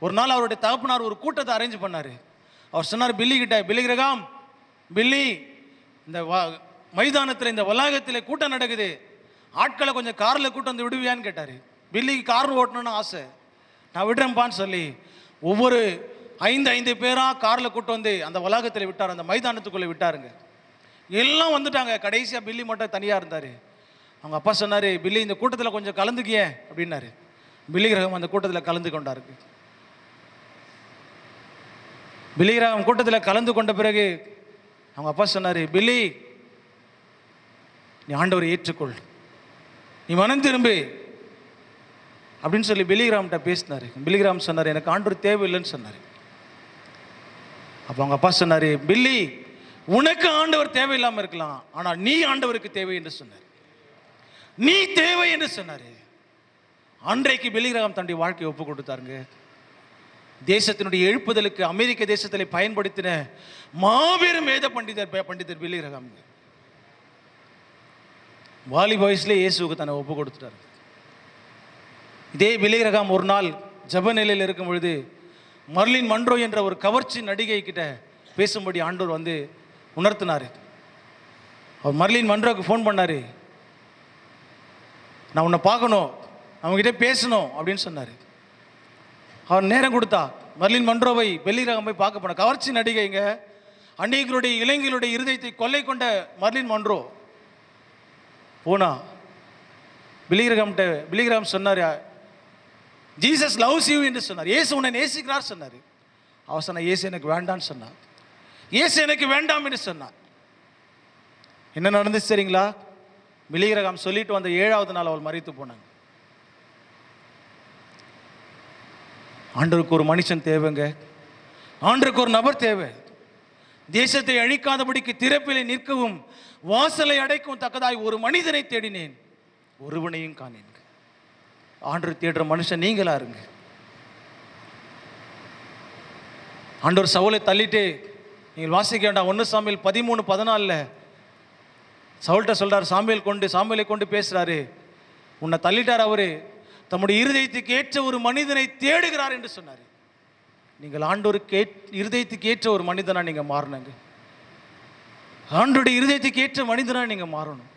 S1: ஒரு நாள் அவருடைய தகப்பனார் ஒரு கூட்டத்தை அரேஞ்ச் பண்ணார். அவர் சொன்னார் பில்லி கிட்ட, பிலிகிரகாம், பில்லி, இந்த மைதானத்தில் இந்த வளாகத்தில் கூட்டம் நடக்குது, ஆட்களை கொஞ்சம் காரில் கூட்டம் வந்து விடுவியான்னு கேட்டார். பில்லிக்கு கார் ஓட்டணும்னு ஆசை. நான் விடுறேன்ப்பான்னு சொல்லி ஒவ்வொரு 5 பேராக காரில் கூட்டம் வந்து அந்த வளாகத்தில் விட்டார், அந்த மைதானத்துக்குள்ளே விட்டாருங்க. எல்லாம் வந்துட்டாங்க. கடைசியாக பில்லி மட்டும் தனியாக இருந்தார். அவங்க அப்பா சொன்னார், பில்லி இந்த கூட்டத்தில் கொஞ்சம் கலந்துக்கிய அப்படின்னாரு. பிலிகிரகம் அந்த கூட்டத்தில் கலந்து கொண்டாருக்கு. பிலிகிரகம் கூட்டத்தில் கலந்து கொண்ட பிறகு அவங்க அப்பா சொன்னார், பில்லி, நீ ஆண்டவரை ஏற்றுக்கொள், நீ மனம் திரும்பு அப்படின்னு சொல்லி பிலிகிராம்கிட்ட பேசினார். பிலிகிராம் சொன்னார், எனக்கு ஆண்டவர் தேவையில்லைன்னு சொன்னார். அப்போ அவங்க அப்பா சொன்னார், பில்லி, உனக்கு ஆண்டவர் தேவையில்லாமல் இருக்கலாம், ஆனால் நீ ஆண்டவருக்கு தேவை என்று சொன்னார். நீ தேவை என்று சொன்னார். அன்றைக்கு பிலிகிராம் தன்னுடைய வாழ்க்கையை ஒப்பு கொடுத்தாருங்க. தேசத்தினுடைய எழுப்புதலுக்கு அமெரிக்க தேசத்தில் பயன்படுத்தின மாபெரும் வேத பண்டிதர் பிலிகிரகாம். வாலிப வயசுல இயேசுக்கு தன்னை ஒப்பு கொடுத்துட்டார். இதே பிலிகிரகாம் ஒரு நாள் ஜெப நிலையில் இருக்கும் பொழுது மர்லின் மன்றோ என்ற ஒரு கவர்ச்சி நடிகை கிட்ட பேசும்படி ஆண்டவர் வந்து உணர்த்தினார். அவர் மர்லின் மன்றோக்கு ஃபோன் பண்ணார், நான் உன்னை பார்க்கணும், அவங்ககிட்ட பேசணும் அப்படின்னு சொன்னார். அவர் நேரம் கொடுத்தா மர்லின் மன்றோவை பிலிகிரகாம் போய் பார்க்க போன. கவர்ச்சி நடிகைங்க, அநேகருடைய இளைஞர்களுடைய இருதயத்தை கொள்ளை கொண்ட மர்லின் மன்றோ போனா. பிலிகிரகாம் சொன்னார், ஜீசஸ் லவ்ஸ் யூ என்று சொன்னார். இயேசு உன்னை நேசிக்கிறார் சொன்னார். அவர் சொன்ன, இயேசு எனக்கு வேண்டான்னு சொன்னார். இயேசு எனக்கு வேண்டாம் என்று சொன்னார். என்ன நடந்துச்சு சரிங்களா? பிலிகிரகாம் சொல்லிட்டு வந்த 7வது நாள் அவள் மரித்து போனாங்க. ஆண்டவருக்கு ஒரு மனுஷன் தேவைங்க. ஆண்டவருக்கு ஒரு நபர் தேவை. தேசத்தை அழிக்காதபடிக்கு திறப்பிலே நிற்கவும் வாசலை அடைக்கும் தக்கதாய் ஒரு மனிதனை தேடினேன், ஒருவனையும் காணேன். ஆண்டவர் தேடுற மனுஷன் நீங்களா இருங்க. ஆண்டவர் சவுலை தள்ளிட்டு, நீங்கள் வாசிக்க வேண்டாம், 1 சாமுவேல் 13:14 சவுல்கிட்ட சொல்றாரு, சாமுவேலை கொண்டு பேசுறாரு, உன்னை தள்ளிட்டார் அவரு, தம்முடைய இருதயத்துக்கு ஏற்ற ஒரு மனிதனை தேடுகிறார் என்று சொன்னார். நீங்கள் ஆண்டவருக்கு இருதயத்துக்கு ஏற்ற ஒரு மனிதனா நீங்க மாறணுங்க. ஆண்டவருடைய இருதயத்துக்கு ஏற்ற மனிதனா நீங்க மாறணும்.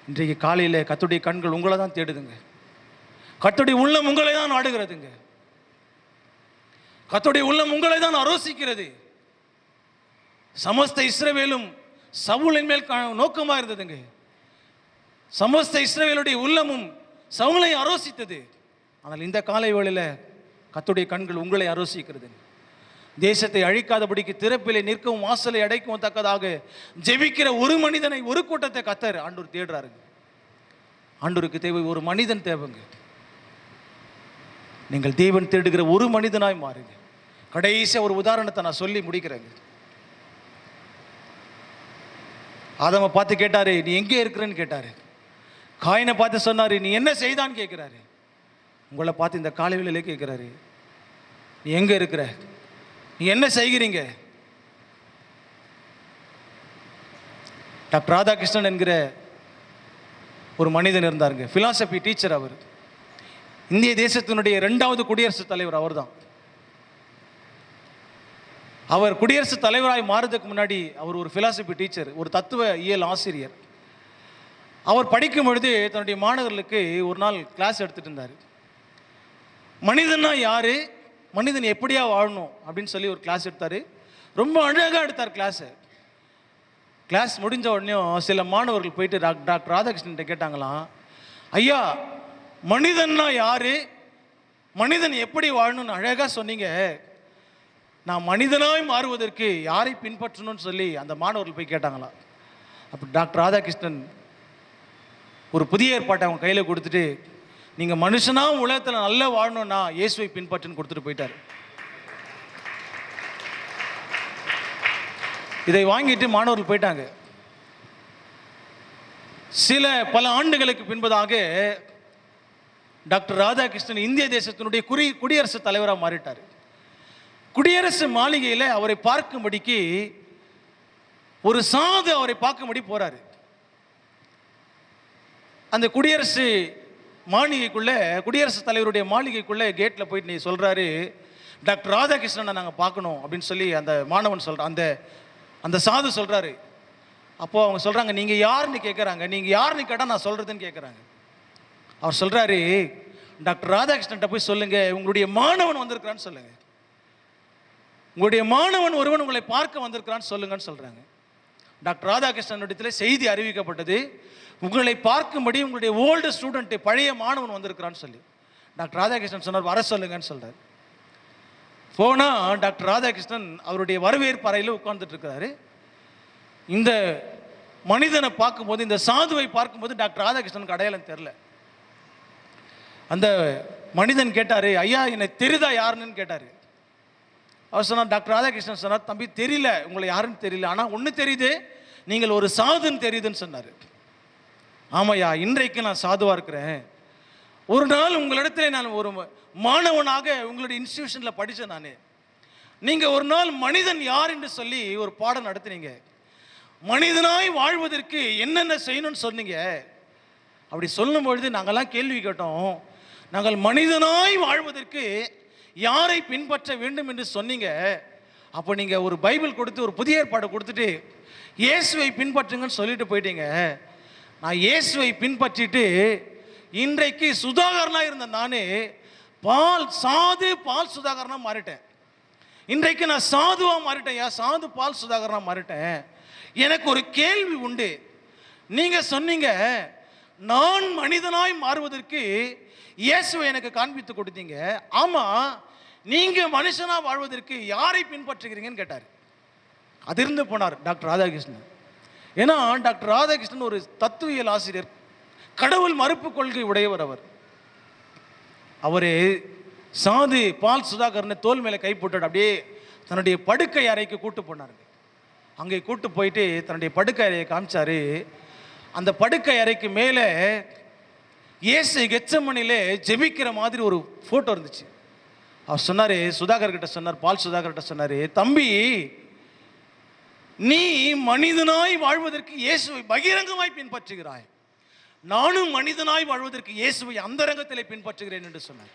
S1: இன்றைக்கு காலையில் கர்த்தருடைய கண்கள் உங்களை தான் தேடுதுங்க. கர்த்தருடைய உள்ளம் உங்களை தான் நாடுகிறதுங்க. கர்த்தருடைய உள்ளம் உங்களை தான் ஆரோசிக்கிறது. சமஸ்த இஸ்ரவேலும் சவுலின் மேல் நோக்கமா இருந்ததுங்க. சமஸ்த இஸ்ரவேலுடைய உள்ளமும் சவுலை ஆரோசித்தது. ஆனால் இந்த காலை வேளையில கர்த்தருடைய கண்கள் உங்களை ஆரோசிக்கிறது. தேசத்தை அழிக்காதபடிக்கு திறப்பிலே நிற்கவும் வாசலை அடைக்கவும் தக்கதாக ஜெபிக்கிற ஒரு மனிதனை, ஒரு கூட்டத்தை கர்த்தர் ஆண்டவர் தேடுறாருங்க. ஆண்டவருக்கு தேவை ஒரு மனிதன் தேவைங்க. நீங்கள் தேவன் தேடுகிற ஒரு மனிதனாய் மாறுங்க. கடைசியா ஒரு உதாரணத்தை நான் சொல்லி முடிக்கிறேங்க. ஆதாமை பார்த்து கேட்டாரு, நீ எங்கே இருக்கிறன்னு கேட்டாரு. காயினை பார்த்து சொன்னாரு, நீ என்ன செய்தான்னு கேட்கிறாரு. உங்களை பார்த்து இந்த காலை வேளையிலே கேட்கிறாரு, நீ எங்க இருக்கிற, நீ என்ன செய்கிறீங்க? டாக்டர் ராதாகிருஷ்ணன் என்கிற ஒரு மனிதன் இருந்தாருங்க, பிலாசபி டீச்சர். அவர் இந்திய தேசத்தினுடைய 2வது குடியரசுத் தலைவர் அவர் தான். அவர் குடியரசுத் தலைவராய் மாறுறதுக்கு முன்னாடி அவர் ஒரு பிலாசபி டீச்சர், ஒரு தத்துவ இயல் ஆசிரியர். அவர் படிக்கும் பொழுது தன்னுடைய மாணவர்களுக்கு ஒரு நாள் கிளாஸ் எடுத்துட்டு இருந்தார். மனிதனா யாரு, மனிதன் எப்படியா வாழணும் அப்படின்னு சொல்லி ஒரு கிளாஸ் எடுத்தார். ரொம்ப அழகாக எடுத்தார் கிளாஸ் முடிஞ்ச உடனே சில மாணவர்கள் போயிட்டு டாக்டர் ராதாகிருஷ்ணன் கேட்டாங்களாம், ஐயா மனிதன்னா யாரு, மனிதன் எப்படி வாழணும்னு அழகாக சொன்னீங்க, நான் மனிதனாய் மாறுவதற்கு யாரை பின்பற்றணும்னு சொல்லி அந்த மாணவர்கள் போய் கேட்டாங்களாம். அப்போ டாக்டர் ராதாகிருஷ்ணன் ஒரு புதிய ஏற்பாட்டை அவங்க கையில் கொடுத்துட்டு, நீங்கள் மனுஷனாக உலகத்தில் நல்லா வாழணும்னா இயேசுவை பின்பற்றுன்னு கொடுத்துட்டு போயிட்டார். இதை வாங்கிட்டு மாணவர்கள் போயிட்டாங்க. பல ஆண்டுகளுக்கு பின்பதாக டாக்டர் ராதாகிருஷ்ணன் இந்திய தேசத்தினுடைய குடியரசுத் தலைவராக மாறிட்டார். குடியரசு மாளிகையில் அவரை பார்க்கும்படிக்கு ஒரு சாது அவரை பார்க்கும்படி போறாரு. அந்த குடியரசு மாளிகைக்குள்ள, குடியரசுத் தலைவருடைய மாளிகைக்குள்ள கேட்ல போயிட்டு நீ சொல்றாரு, டாக்டர் ராதாகிருஷ்ணனை நாங்கள் பார்க்கணும் அப்படின்னு சொல்லி அந்த மாணவன் சொல்றான். அந்த சாது சொல்றாரு. அப்போ அவங்க சொல்றாங்க, நீங்க யாருன்னு கேட்குறாங்க. நீங்க யாருன்னு கேட்டால் நான் சொல்றதுன்னு கேட்குறாங்க. அவர் சொல்றாரு, டாக்டர் ராதாகிருஷ்ணன் போய் சொல்லுங்க, உங்களுடைய மாணவன் வந்திருக்கிறான்னு சொல்லுங்க, உங்களுடைய மாணவன் ஒருவன் உங்களை பார்க்க வந்திருக்கிறான்னு சொல்லுங்கன்னு சொல்றாங்க. டாக்டர் ராதாகிருஷ்ணனிடத்தில் செய்தி அறிவிக்கப்பட்டது, உங்களை பார்க்கும்படி உங்களுடைய ஓல்டு ஸ்டூடெண்ட், பழைய மாணவன் வந்திருக்கிறான்னு சொல்லி. டாக்டர் ராதாகிருஷ்ணன் சொன்னார், வர சொல்லுங்கன்னு சொல்றாரு. போனா டாக்டர் ராதாகிருஷ்ணன் அவருடைய வரவேற்பு அறையில் உட்கார்ந்துட்டு இருக்கிறாரு. இந்த மனிதனை பார்க்கும்போது, இந்த சாதுவை பார்க்கும்போது டாக்டர் ராதாகிருஷ்ணனுக்கு அடையாளம் தெரியல. அந்த மனிதன் கேட்டாரு, ஐயா என்னை தெரியுதா யாருன்னு கேட்டாரு. அவர் சொன்னார், டாக்டர் ராதாகிருஷ்ணன் சொன்னார், தம்பி தெரியல, உங்களை யாருன்னு தெரியல, ஆனால் ஒன்று தெரியுது, நீங்கள் ஒரு சாதுன்னு தெரியுதுன்னு சொன்னார். ஆமாய்யா, இன்றைக்கு நான் சாதுவாக இருக்கிறேன். ஒரு நாள் உங்களிடத்துல நான் ஒரு மாணவனாக உங்களுடைய இன்ஸ்டிடியூஷனில் படித்தேன் நான். நீங்கள் ஒரு நாள் மனிதன் யார் என்று சொல்லி ஒரு பாடம் நடத்துனீங்க. மனிதனாய் வாழ்வதற்கு என்னென்ன செய்யணும்னு சொன்னீங்க. அப்படி சொல்லும் பொழுது நாங்கள்லாம் கேள்வி கேட்டோம். நாங்கள் மனிதனாய் வாழ்வதற்கு யாரை பின்பற்ற வேண்டும் என்று சொன்னீங்க. அப்போ நீங்கள் ஒரு பைபிள் கொடுத்து, ஒரு புதிய ஏற்பாடு கொடுத்துட்டு இயேசுவை பின்பற்றுங்கன்னு சொல்லிட்டு போயிட்டீங்க. நான் இயேசுவை பின்பற்றிட்டு இன்றைக்கு சுதாகரனா இருந்த நானே பால் சுதாகரனா மாறிட்டேன். இன்றைக்கு நான் சாதுவா மாறிட்டேன், சாது பால் சுதாகரனா மாறிட்டேன். எனக்கு ஒரு கேள்வி உண்டு. நீங்க சொன்னீங்க நான் மனிதனாய் மாறுவதற்கு இயேசுவை எனக்கு காண்பித்து கொடுத்தீங்க. ஆமா, நீங்க மனுஷனா வாழ்வதற்கு யாரை பின்பற்றுகிறீங்கன்னு கேட்டார். அதிர்ந்து போனார் டாக்டர் ராதாகிருஷ்ணன். ஏன்னா டாக்டர் ராதாகிருஷ்ணன் ஒரு தத்துவியல் ஆசிரியர், கடவுள் மறுப்பு கொள்கை உடையவர். அவரே சாது பால் சுதாகரனை தோல் மேலே கை போட்டு அப்படியே தன்னுடைய படுக்கை அறைக்கு கூட்டு போனாருங்க. அங்கே கூட்டு போயிட்டு தன்னுடைய படுக்கை அறையை காமிச்சாரு. அந்த படுக்கை அறைக்கு மேலே இயேசு கெத்செமனிலே ஜெபிக்கிற மாதிரி ஒரு ஃபோட்டோ இருந்துச்சு. அவர் சொன்னார், சுதாகர் கிட்ட சொன்னார், பால் சுதாகர் கிட்ட சொன்னார், தம்பி நீ மனிதனாய் வாழ்வதற்கு இயேசுவை பகிரங்கமாய் பின்பற்றுகிறாய், நானும் மனிதனாய் வாழ்வதற்கு இயேசுவை அந்தரங்கத்திலே பின்பற்றுகிறேன் என்று சொன்னார்.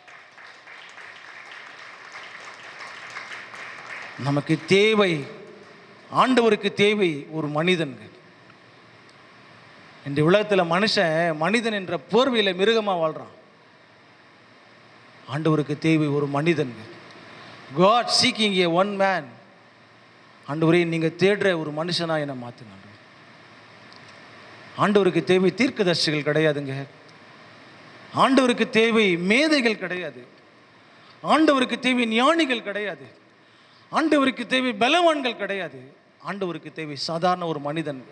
S1: நமக்கு தேவை, ஆண்டவருக்கு தேவை ஒரு மனிதன். இந்த உலகத்தில் மனிதன் என்ற போர்வையில் மிருகமாக வாழ்கிறான். ஆண்டவருக்கு தேவை ஒரு மனிதன். God seeking a one man. ஆண்டவரே நீங்கள் தேடுற ஒரு மனுஷனாக என்னை மாற்றுங்க. ஆண்டவருக்கு தேவை தீர்க்கதரிசிகள் கிடையாதுங்க. ஆண்டவருக்கு தேவை மேதைகள் கிடையாது. ஆண்டவருக்கு தேவை ஞானிகள் கிடையாது. ஆண்டவருக்கு தேவை பலவான்கள் கிடையாது. ஆண்டவருக்கு தேவை சாதாரண ஒரு மனிதன்.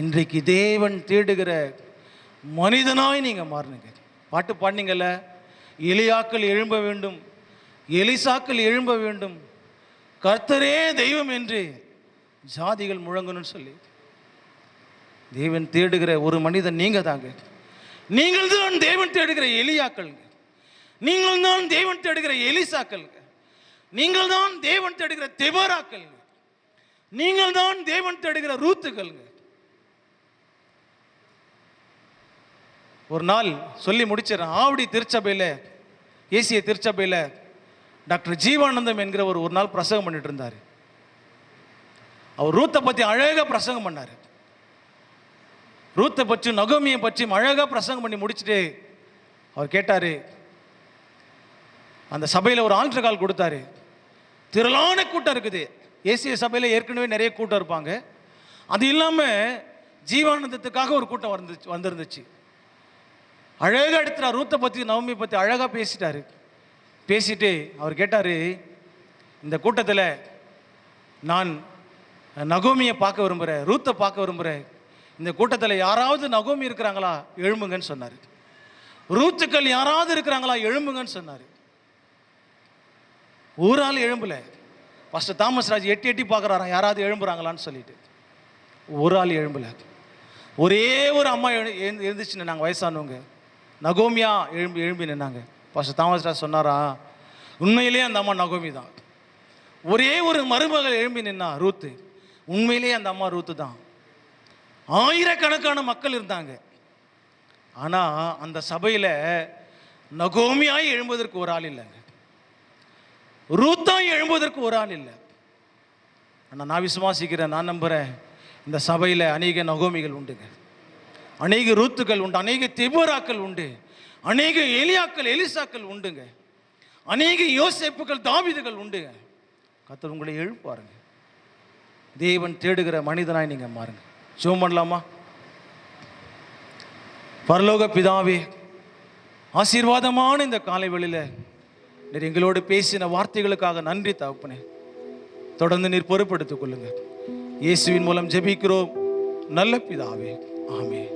S1: இன்றைக்கு தேவன் தேடுகிற மனிதனாய் நீங்கள் மாறுங்க. பாட்டு பாடினீங்கல்ல, எலியாக்கள் எழும்ப வேண்டும், எலிசாக்கள் எழும்ப வேண்டும், கர்த்தரே தெய்வம் என்று ஜாதிகள் முழங்கணும்னு சொல்லி தேவன் தேடுகிற ஒரு மனிதன் நீங்க தாங்க. நீங்கள் தான் தேவன் தேடுகிற எலியாக்கள், நீங்கள் தான் தேவன் தேடுகிற எலிசாக்கள், நீங்கள் தான் தேவன் தேடுகிற தெபராக்கள், நீங்கள் தான் தேவன் தேடுகிற ரூத்துக்கள். ஒரு நாள் சொல்லி முடிச்சிடறேன். ஆவடி திருச்சபையில், ஏசிய திருச்சபையில் டாக்டர் ஜீவானந்தம் என்கிற ஒரு நாள் பிரசங்கம் பண்ணிட்டு இருந்தார். அவர் ரூத்தை பற்றி அழகாக பிரசங்கம் பண்ணார். ரூத்தை பற்றி, நகோமியை பற்றி அழகாக பிரசங்கம் பண்ணி முடிச்சுட்டு அவர் கேட்டார், அந்த சபையில் ஒரு ஆல்டர் கால் கொடுத்தாரு. திரளான கூட்டம் இருக்குது. ஏசிய சபையில் ஏற்கனவே நிறைய கூட்டம் இருப்பாங்க. அது இல்லாமல் ஜீவானந்தத்துக்காக ஒரு கூட்டம் வந்திருந்துச்சு. அழகாக எடுத்துட்டார். ரூத்தை பற்றி, நவமியை பற்றி அழகாக பேசிட்டாரு. பேசிட்டு அவர் கேட்டார், இந்த கூட்டத்தில் நான் நகோமியை பார்க்க விரும்புகிறேன், ரூத்தை பார்க்க விரும்புகிறேன். இந்த கூட்டத்தில் யாராவது நகோமி இருக்கிறாங்களா எழும்புங்கன்னு சொன்னார். ரூத்துக்கள் யாராவது இருக்கிறாங்களா எழும்புங்கன்னு சொன்னார். ஒரு ஆள் எழும்பல. பாஸ்டர் தாமஸ் ராஜ் எட்டி எட்டி பார்க்குறாராம் யாராவது எழும்புறாங்களான்னு சொல்லிட்டு. ஒரு ஆள் எழும்பல. ஒரே ஒரு அம்மா எழுந்துச்சு நின்னாங்க, வயசானவங்க. நகோமியா எழும்பி நின்னாங்க. பாஸ்டர் தாமஸ் ராஜ் சொன்னாரா, உண்மையிலே அந்த அம்மா நகோமி தான். ஒரே ஒரு மருமகள் எழும்பி நின்னா, ரூத்து. உண்மையிலே அந்த அம்மா ரூத்து தான். ஆயிரக்கணக்கான மக்கள் இருந்தாங்க. ஆனால் அந்த சபையில் நகோமியாய் எழும்புவதற்கு ஒரு ஆள் இல்லைங்க, ரூத்தாய் எழும்புவதற்கு ஒரு ஆள் இல்லை. ஆனால் நான் விசுவாசிக்கிறேன், நான் நம்புகிறேன், இந்த சபையில் அநேக நகோமிகள் உண்டுங்க, அநேக ரூத்துக்கள் உண்டு, அநேக தெபோராக்கள் உண்டு, அநேக எலியாக்கள் எலிசாக்கள் உண்டுங்க, அநேக யோசேப்புகள் தாவீதுகள் உண்டுங்க. கர்த்தர் உங்களை எழுப்பாருங்க. தேவன் தேடுகிற மனிதனாய் நீங்க மாறுங்க. ஜெபம் பண்ணலாமா? பரலோக பிதாவே, ஆசீர்வாதமான இந்த காலை வேளையில நீர் எங்களோடு பேசின வார்த்தைகளுக்காக நன்றி தகப்பனே. தொடர்ந்து நீர் பொறுப்படுத்திக் கொள்ளுங்க. இயேசுவின் மூலம் ஜெபிக்கிறோம் நல்ல பிதாவே, ஆமென்.